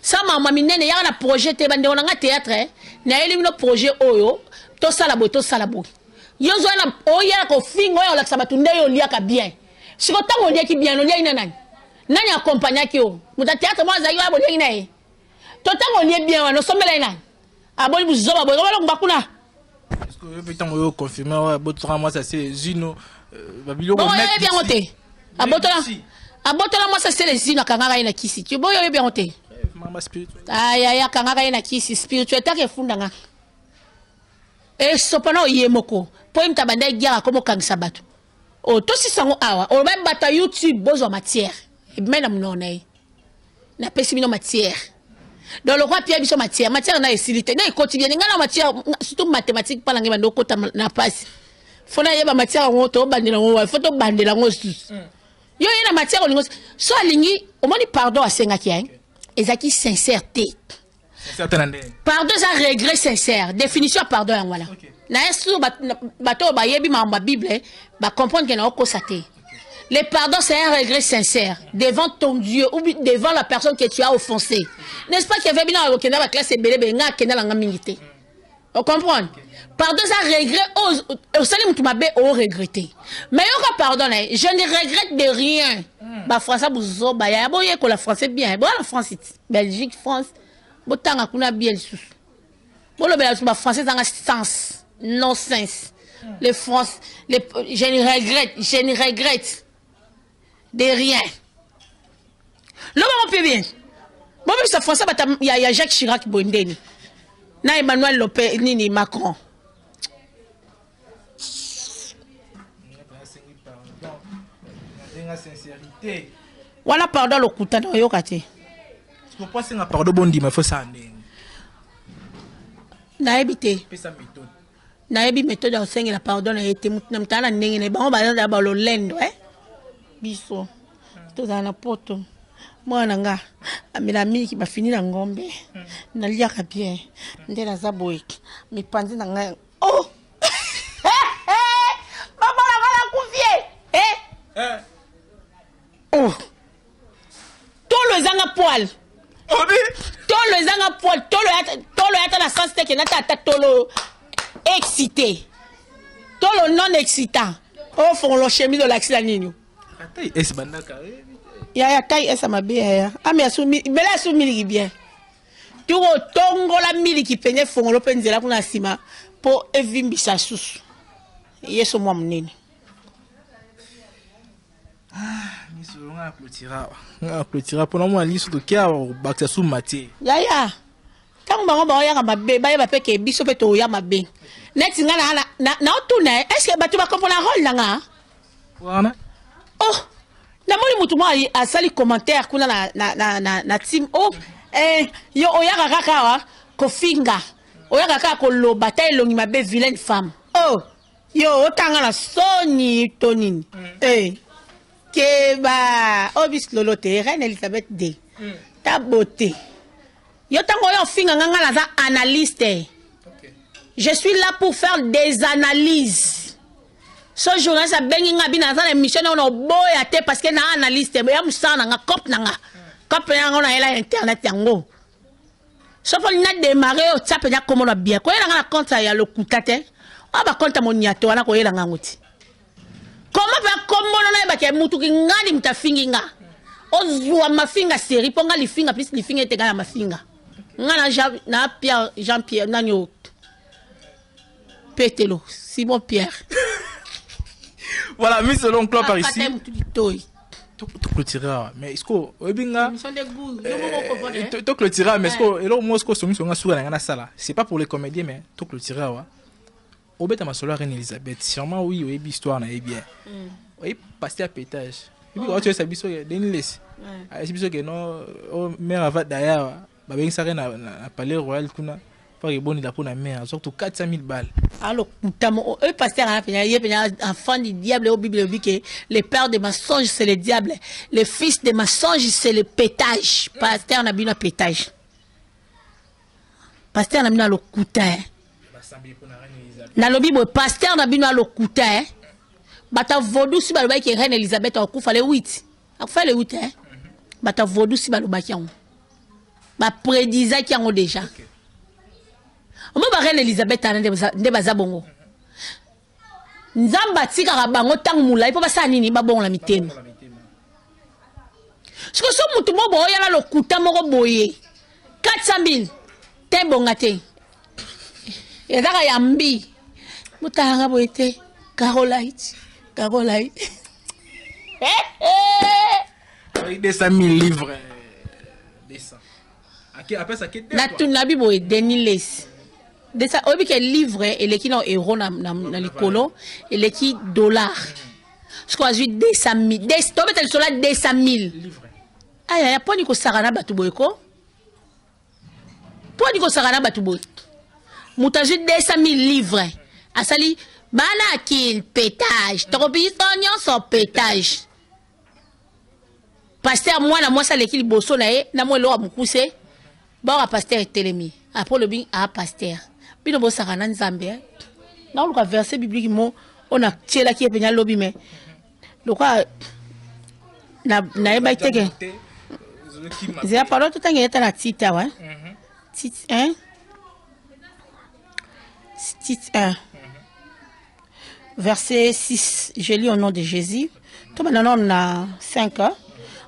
sama mama minene ya na projet te bande onanga théâtre na elimino projet oyo to sala bo yozo na oya ko fingo ya laksa batunde yo liaka bien siko tango liaki bien olia ina nani accompagner ki o muta théâtre moi za yo abo liaki na e to tango lie bien wana somela ina aboli buzoba bo wala ngakuna est-ce que yo tango yo confirmer botra moi ça c'est Zino babilo ko mettre bien ote abotola moi ça c'est les Zino kangaka ina kisi tu boyo bien ote mama spirituel aya kangaka ina kisi spirituel take fundanga e sopana yemoko po imta banda gyara komo kangisa bato o to sisango awa o ba bata YouTube bozo matière e mena mnona na pesi mino matière dans le roi Pierre biso matière na esilité na quotidien ngana matière surtout mathématiques pa langi bando kota na passe fona yeba matière ngoto bandela ngo foto bandela ngo sus yo yena matière olingo so alingi o moni pardon asenga ki ezaki sincérité pardon ça regret sincère définition pardon en voilà na esu bato ba yebi ma Bible ba comprendre que na okosate le pardon c'est un regret sincère devant ton Dieu ou devant la personne que tu as offensé n'est-ce pas qu'il y avait bien au Kenya la classe belé benga Kenya la ngamingité on comprend pardon ça regret au salim tu m'as au regretter mais yo pardon je ne regrette de rien ba français buzo ba ya boye ko la français bien bon la France Belgique France botanga kuna bien lisusu bolo bela ba français dans sens non sens les France je ne regrette de rien l'homme on peut bien bon mais ça français il y a Jacques Chirac bondeni na Emmanuel Lopé nini Macron sincérité voilà pardon le kutana yokati pourquoi c'est un pardon bon dit mais faut ça na ebité pesa méthode na ebi méthode ya sengi la pardon na été mutna mtana ndenge ne bango bazanda ba lo lendo biso toza na poto mwana nga amela miki ba fini na ngombe na liaka bien ndela za boy mi panzi na nga oh mama la bala kufie oh tolo zanga poil tolo zanga poil tolo yata na sens teke na tata tolo excité tolo non excitant oh font le chemin de l'accident nino taille es bandaka ya taille es ma bien ami asumi bela asumi bien turo tongo la miliki penye fongolo penzela kuna sima po evimbisa susu yeso mwa mnene nga clôtira pour moi liso to kia baksa sous matière ya tango bango ba ya mabe ba ya peke biso pe to ya mabe net nga na otuna est-ce que batu ba comprendre rôle nga wana oh na moni mutu mwa asali commentaire kuna na team oh yo oyaka kaka wa kofinga oyaka kaka koloba ta elongi mabe vilaine femme oh yo otanga na soni tonini Keba obis lolote reine Elisabeth D ta beauté yo tango yo finga nganga la za analyste je suis là pour faire des analyses so journaliste bengi nga bina za émission na boya te parce que na analyste ya musana nga cop na nga Quand on a internet yango. Sauf qu'on a démarré au tap et comment on a bien. Quand on a compte il y a le coutate. On va compte mon niato on a quoi il a ngouti. Comment va comment on a ba ke mutu ki ngadi mtafinga. Ozwa mafinga série ponga li finga plus li finga etega ma finga. Ngana na Pierre Jean-Pierre nanyo. Pételo, Simon Pierre. Voilà, mis selon Claude par ici. Tout clôturer, mais est-ce que Obinga tout clôturer, mais est-ce que et là moi ce que somme sur la salle, c'est pas pour les comédiens mais tout clôturer wa. Obeta ma solo reine Elisabeth, sûrement oui, oui histoire na bien. Oui, passer à pétage. Et puis quand tu sais biso Denis. Ah, c'est biso que non mèreava d'ailleurs, ba ben ça reine à palais royal kuna. Pas que bon il a pour la mère, surtout 400 000 balles. Alors, eux pasteur enfant du diable au Bible dit que les pères des mensonges c'est le diable, les fils des mensonges c'est le pétage. Pasteur n'a bien un pétage. Pasteur n'a bien le couteau. Dans le Bible, pasteur n'a bien le couteau. Bata vodou si balou qui reine Elisabeth au coup fallait 8. A fallait 8 hein. Bata vodou si balou ba kian. Ba prédisa qui ont déjà. On va reine Elisabeth de bazabongo. Nzamba tika rabango tang mula ipo basa nini babongo la mitema. Siko so mutu bobo yana lokuta moko boye. 400 000 te bongate. Ezaka yambi. Mutanga boyete Carolite. Avec 200 000 livres. 200. Après ça qui na tunabi boye Deniles. De ça, obi que livre et les qui n'ont euro na likolo et les qui dollars. Je crois que 200 000. Tobe tel sola 200 000. livres. Aïe, aïe, poni ko sarana batuboyko. Poni ko sarana batuboy. Mutaji 200 000 livres. Asali bana kill pétage. Tobi tonyon son pétage. Pasteur moi ça l'équipe bosso na moi lo amukuse. Bon pasteur telemi. Après le bien à pasteur. Bino bo sarana nzambe. Na on verset biblique mo on a tiela qui est venu lobby mais le quoi na eba iteke. J'ai parlé tout le temps qu'il était la petite ouais. Petite 1. Petite 1. Verset 6, je lis au nom de Jésus. Tout maintenant on a 5 ans.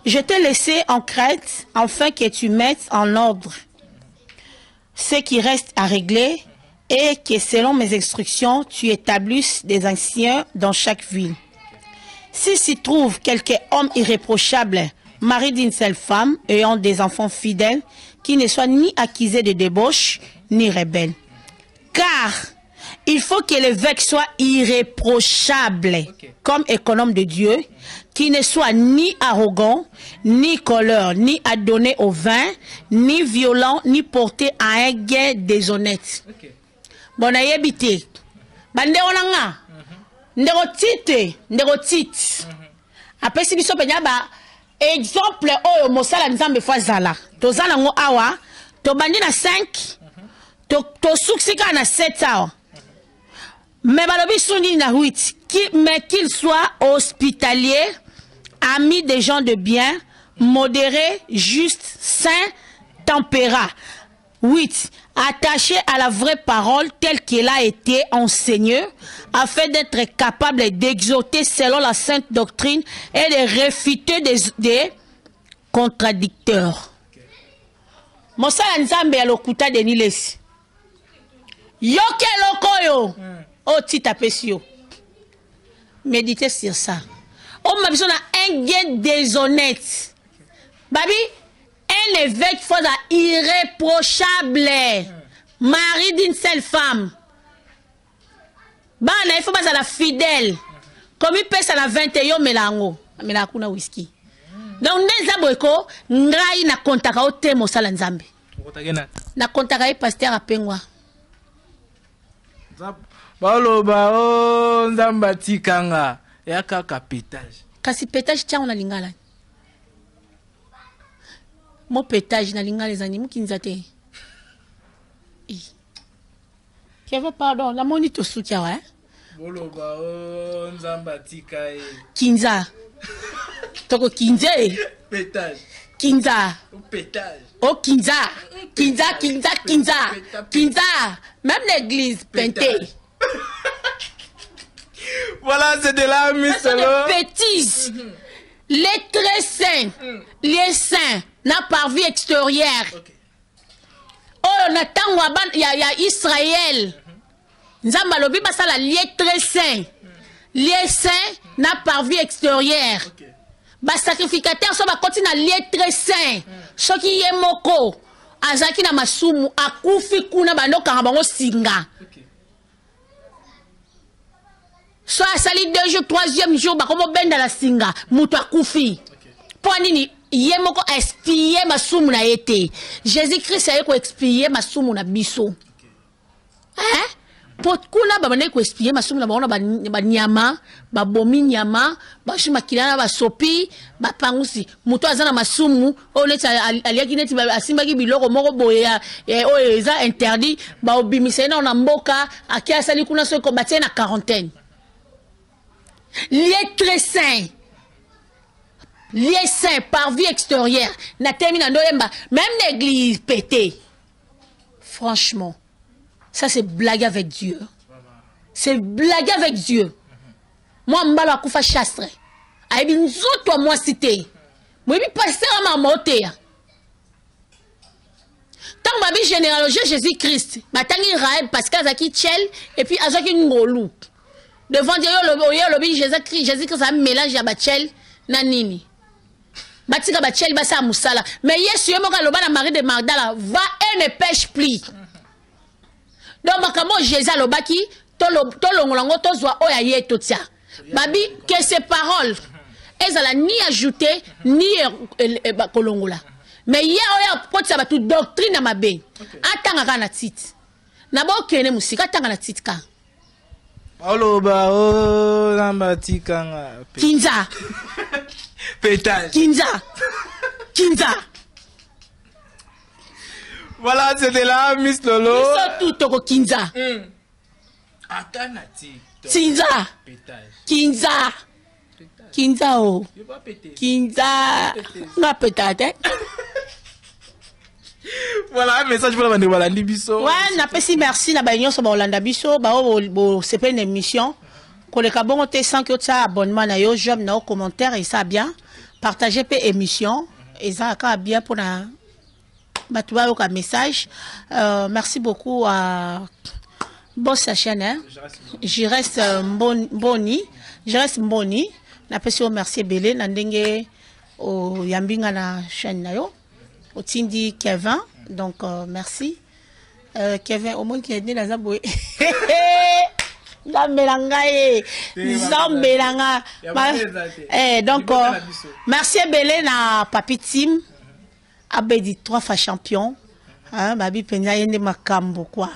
Je t'ai laissé en Crète afin que tu mettes en ordre ce qui reste à régler et que selon mes instructions, tu établisses des anciens dans chaque ville. Si s'y trouve quelque homme irréprochable, mari d'une seule femme, ayant des enfants fidèles, qui ne soit ni accusé de débauche, ni rebelle. Car il faut que l'évêque soit irréprochable, comme économe de Dieu, qui ne soit ni arrogant, ni colleur, ni adonné au vin, ni violent, ni porté à un gain déshonnête. Bon, ayebite. Bande onanga. Ndero tite. Après, si biso penya ba exemple oyo mosala nzambe fois zala. To zala ngo awa, to bandi na 5, to suksika na 7 awa. Mais balobi souni na 8, mais qu'il soit hospitalier, ami des gens de bien, modéré, juste, saint, températ. 8. Attaché à la vraie parole telle qu'elle a été enseignée, afin d'être capable d'exhorter selon la sainte doctrine et de réfuter des contradicteurs. Mosala nzambe ya lokuta de Niles. Yoke lokoyo. Oh, tita pesio. Méditez sur ça. Oh, ma besoin un gain déshonnête. Babi, un évêque faut irréprochable. Mari d'une seule femme. Bah, il faut pas la fidèle. Comme il pèse à la 21 melango. Melakuna whisky. Donc, les aboueko, ngai na kontaka o te mosala nzambe. Na kontaka e pasteur a pengwa. Baloba o nzamba tikanga ya kaka pétage. Kasi pétage tia on a lingala. Mo pétage na lingala les animaux qui nzate. Kevin pardon, la monito soukia ouais. Baloba o nzamba tikae. Kinza. Toko kinze. Pétage. Kinza. Pétage. Oh, Kinza. Kinza, Kinza, Kinza. Kinza. Même l'église peintée. Voilà, c'est de là, Miss Lolo. C'est des bêtises. Les très saints. Les saints. N'a pas vu extérieur. Oh, on attend, il y a Israël. Nzamba lobi basala lié très saint. Lié saint n'a pas vu extérieur. Ba sacrificateur so ba continue lié très saint. Soki ye moko azaki na masumu akufi kuna bandoka bango singa. So asali 2 jours 3e jour ba komo benda la singa mutu akufi. Pour nini ye moko expier masumu na yete. Jésus-Christ a ko expier masumu na biso. Hein? Potkula babane ko expliquer masumu na baona ba nyama ba bomi nyama ba shima kilana ba sopi ba pangusi muto azana masumu o leta aliaki neti asimbaki biloko moko boye o eza interdit ba obimise na mboka akia sali kuna so ko batie na quarantaine lié très sain par vie extérieure na termine ndoyemba même l'église pété franchement. Ça, c'est blague avec Dieu. C'est blague avec Dieu. Moi, je suis koufa chastre. Je suis toi moi cité. Je suis pasteur à ma moté. Tant que je suis généalogie Jésus-Christ, je suis Raël, Pascal, Zaki, Tchel, et puis Azaki Ngolou. Devant Dieu, Jésus-Christ a mélangé à Tchel, Nanini. Batika Tchel, Bassa Moussala. Mais Yesu, le Marie de Magdala, va et ne pêche plus. Donc, makambo Jésus lobaki tolongolongo tozwa oya ye totia. Babi que ces paroles ezala ni ajouter ni kolongola. Mais ye oya potsa ba toute doctrine na mabe. Atanga kana tit. Na bo kene musika atanga na tit ka. Oloba o nambati kanga. Kinza. Pétage. Kinza. Kinza. Voilà, c'était là, Miss Lolo. Ils sont tout toko Kinza. Kinza. Kinza. Kinza oh. Kinza. Nga pétate. Voilà, un message pour la bande Walandi Biso. Ouais, n'a pas si merci na ba union so ba Walanda Biso, ba bo c'est pas une émission. Ko le kabongo te sans que ça abonnement na yo, j'aime na commentaire et ça bien. Partager pe émission et ça ka bien pour na un message. Merci beaucoup à Boss chaîne. Hein? Je reste Mboni. Je reste Mboni. Na pesi o merci Belé. Nandenge o yambinga na chaîne na yo. O tindi Kevin. Donc merci. Kevin au moins qui est né dans Zaboué. Donc merci Belé na Papi Tim. Abedi 3 fois champion. Hein, Babi Penya yende makambo quoi.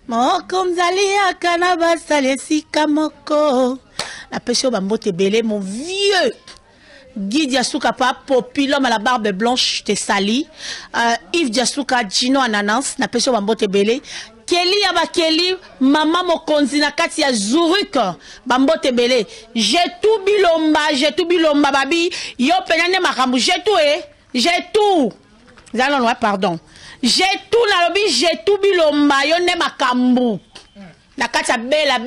Moko mzali akanaba salesi kamoko. La pesio bambote belé mon vieux. Guy Diasuka pa popilom à la barbe blanche te sali. Yves Diasuka Gino ananas na pesio bambote belé. Kelly yaba Kelly maman mokonzi na kati ya Zurich bambote belé. J'ai tout bilomba babi yo penyane makambo j'ai tout non, pardon. J'ai tout na lobi, j'ai tout bilomba, yone makambu. Na kata bela.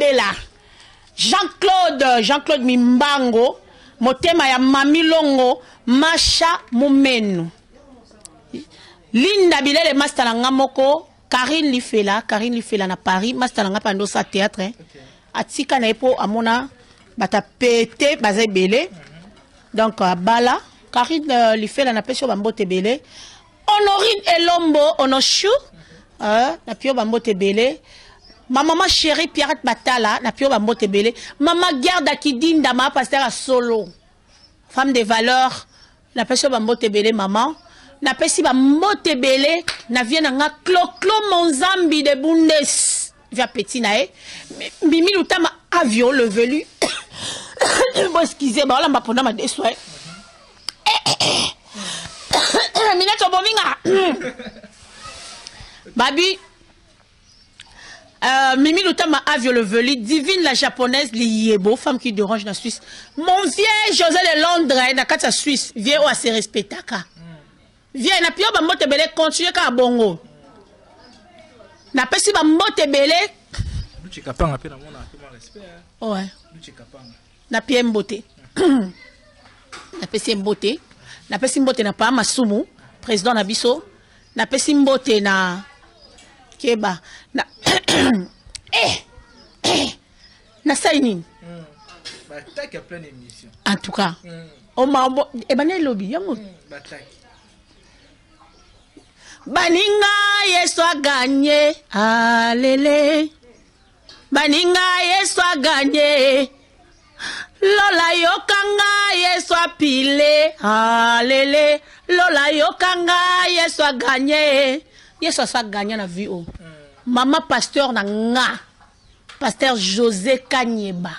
Jean-Claude Mimbango, motema ya Mamilongo, Masha Mumenu. Linda Bilele master na ngamoko, Karine Lifela na Paris, master na ngapando sa théâtre. Hein. Atika na epo amona bata pété bazé belé. Donc bala, Karine Lifela na pesho bambote belé. Honorine Elombo, Onoshu, na pio bambote belé. Ma maman chérie Pierre Batala, na pio bambote belé. Maman Garda Kidinda, ma pasteur à Solo. Femme de valeur, na pesho bambote belé, maman. Na pesi bambote belé, na vient nga Clo Monzambi de Bundes. Via petit nae. Mimi Lutama avion le velu. Bon, excusez, bah, là, ma pendant ma déçoit. Babi Mimi Lutama Avio le veli divine la japonaise Liebo femme qui dérange la Suisse mon vieux José de Londres na kata Suisse vieux ou assez respectaka Viens na pio ba mbote belé continuer ka bongo. Na pesi ba mbote belé. Luchi kapanga pe na mona pe mo respect. Ouais. Luchi kapanga. Na pie mbote. Na pesi mbote. Na pesi mbote na pa Masumu, président na biso. Na pesi mbote na Keba na na saini. Ba tak ya plein d'émission. En tout cas. O ma e bané lobby yango. Ba tak. Baninga Yesu a gagné, alele. Baninga Yesu a gagné. Lola yokanga Yesu a pile, alele. Lola yokanga Yesu a gagné. Yesu a gagné na vie o. Maman pasteur na nga. Pasteur José Kanyeba.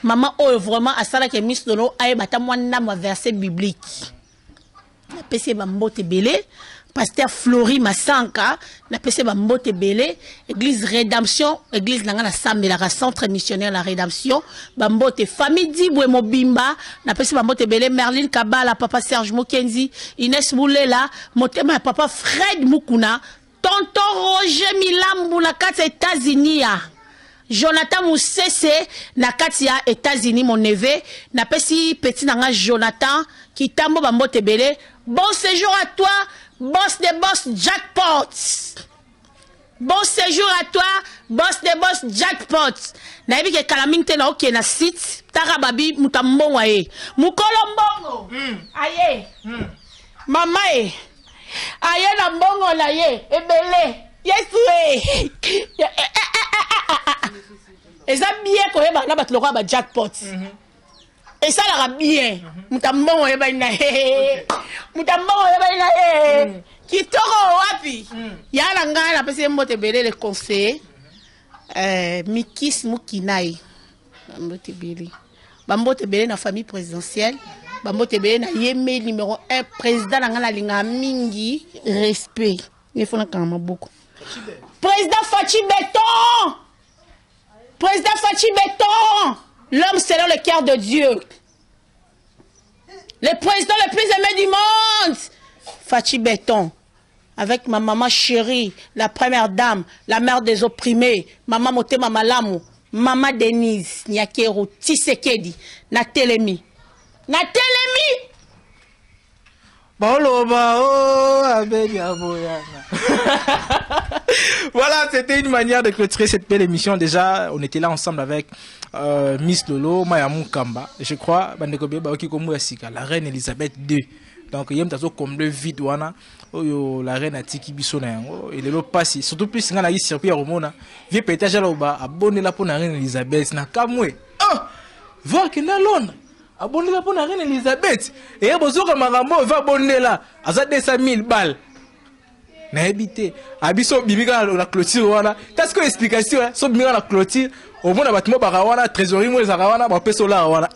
Maman o vraiment a sala ke Miss Lolo aye bata mwana ma verset biblique. Na pese ba mbote belé. Pasteur Flori Masanka, na pese ba mbote belé, église Rédemption, église nanga na Sambela centre missionnaire la Rédemption, ba mbote famille Dibwe Mobimba, na pese ba mbote belé Merlin Kabala, papa Serge Mokenzi, Inès Moulela, motema papa Fred Mukuna, tonton Roger Milambu na kati États-Unis. Jonathan Moussese na kati ya États-Unis mon neveu, na pesi petit nanga Jonathan qui tambo ba mbote belé, bon séjour à toi. Boss de boss jackpot. Bon séjour à toi, boss de boss jackpot. Na yebi ke kalaming te na oke na site, tarababi mutambongo aye. Mukolo mbongo. Aye. Mama e. Aye na mbongo na ye, ebele. Yesu e. Eza bien ko yeba na batlo ba jackpot. Et ça la bien. Mutambongo yeba ina he. Mutambongo yeba ina he. Kitoko wapi? Yala ngana na pese mbote belé le conseiller. Mikis Mukinai. Mbote belé. Bambote belé na famille présidentielle. Bambote belé na yeme numéro 1 président na ngana linga mingi respect. Il faut na kama beaucoup. Président Fachi Béton. Président Fachi Béton. L'homme selon le cœur de Dieu. Le président le plus aimé du monde. Fachi Béton. Avec ma maman chérie, la première dame, la mère des opprimés, maman Motema Malamu, maman Denise, Nyakero, Tisekedi, Natelemi. Natelemi! Voilà, c'était une manière de clôturer cette belle émission. Déjà, on était là ensemble avec Miss Lolo, Mayamou Kamba. Je crois, la reine Elisabeth II. Donc, il y a comme le vide, la reine a tiki bisona et le passé. Surtout plus, il y a un circuit à Romona. Vieux pétage à l'oba, abonné la pour la reine Elisabeth. Na kamwe. Ah! Voir qu'il y a l'on. Abonné la pour la reine Elisabeth. Et il y a besoin que Marambo va abonner là. À 200 000 balles. Na habité. Abiso bibika la clôture wana. Qu'est-ce que l'explication là? So bibika la clôture. Au moins, bâtiment barawana, trésorerie, moi, zarawana, bah, peso là, wana.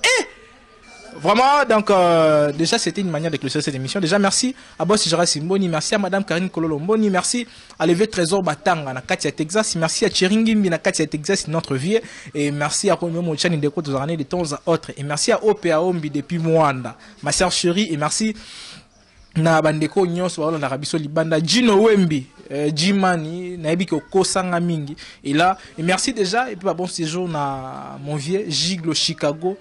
Vraiment, donc, déjà, c'était une manière de clôturer cette émission. Déjà, merci à Boss Gérard Simboni, merci à Madame Karine Kololomboni, merci à Levé Trésor Batanga, na Katia Texas, merci à Cheringimbi, na Katia Texas, notre vie, et merci à Romeo Mochani de Côte d'Orane de temps à autre, et merci à OPA Ombi depuis Mwanda, ma sœur chérie, et merci na bandeko nyonso wala na rabiso libanda Gino Wembi Jimani na ebiki okosanga mingi et là et merci déjà et puis bon séjour na mon vieux Giglo Chicago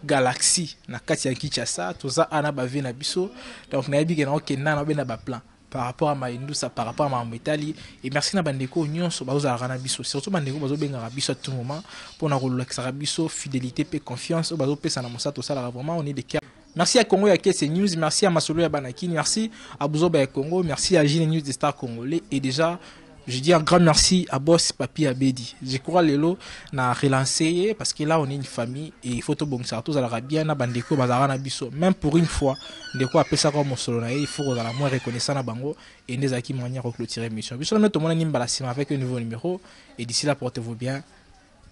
Galaxy na kati ya Kinshasa toza ana bave na biso donc na ebiki na okenda na bena ba plan par rapport à Maïndousa, par rapport à Mamometali. Et merci à Bandeko, Nyon, Sobazo Ranabiso. Surtout Bandeko, Bazo Bengarabiso à tout moment. Pour nous relaxer, fidélité, paix, confiance. Bazo Pesanamosa, tout ça, vraiment, on est des cas. Merci à Congo Yake, c'est News. Merci à Masolo Yabanaki. Merci à Bouzoba Congo. Merci à Gine News des Stars Congolais. Et déjà, je dis un grand merci à Boss Papi Abedi. Je crois que Lelo n'a relancé parce que là on est une famille et il faut tout bon ça tous à l'arabien na bandeko bazarana biso même pour une fois de quoi appeler ça comme mon solo il faut que la moins reconnaissant na bango et les acquis manière clôturer mission. Biso nous tout le monde nimba la avec un nouveau numéro et d'ici là portez-vous bien.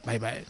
Bye bye.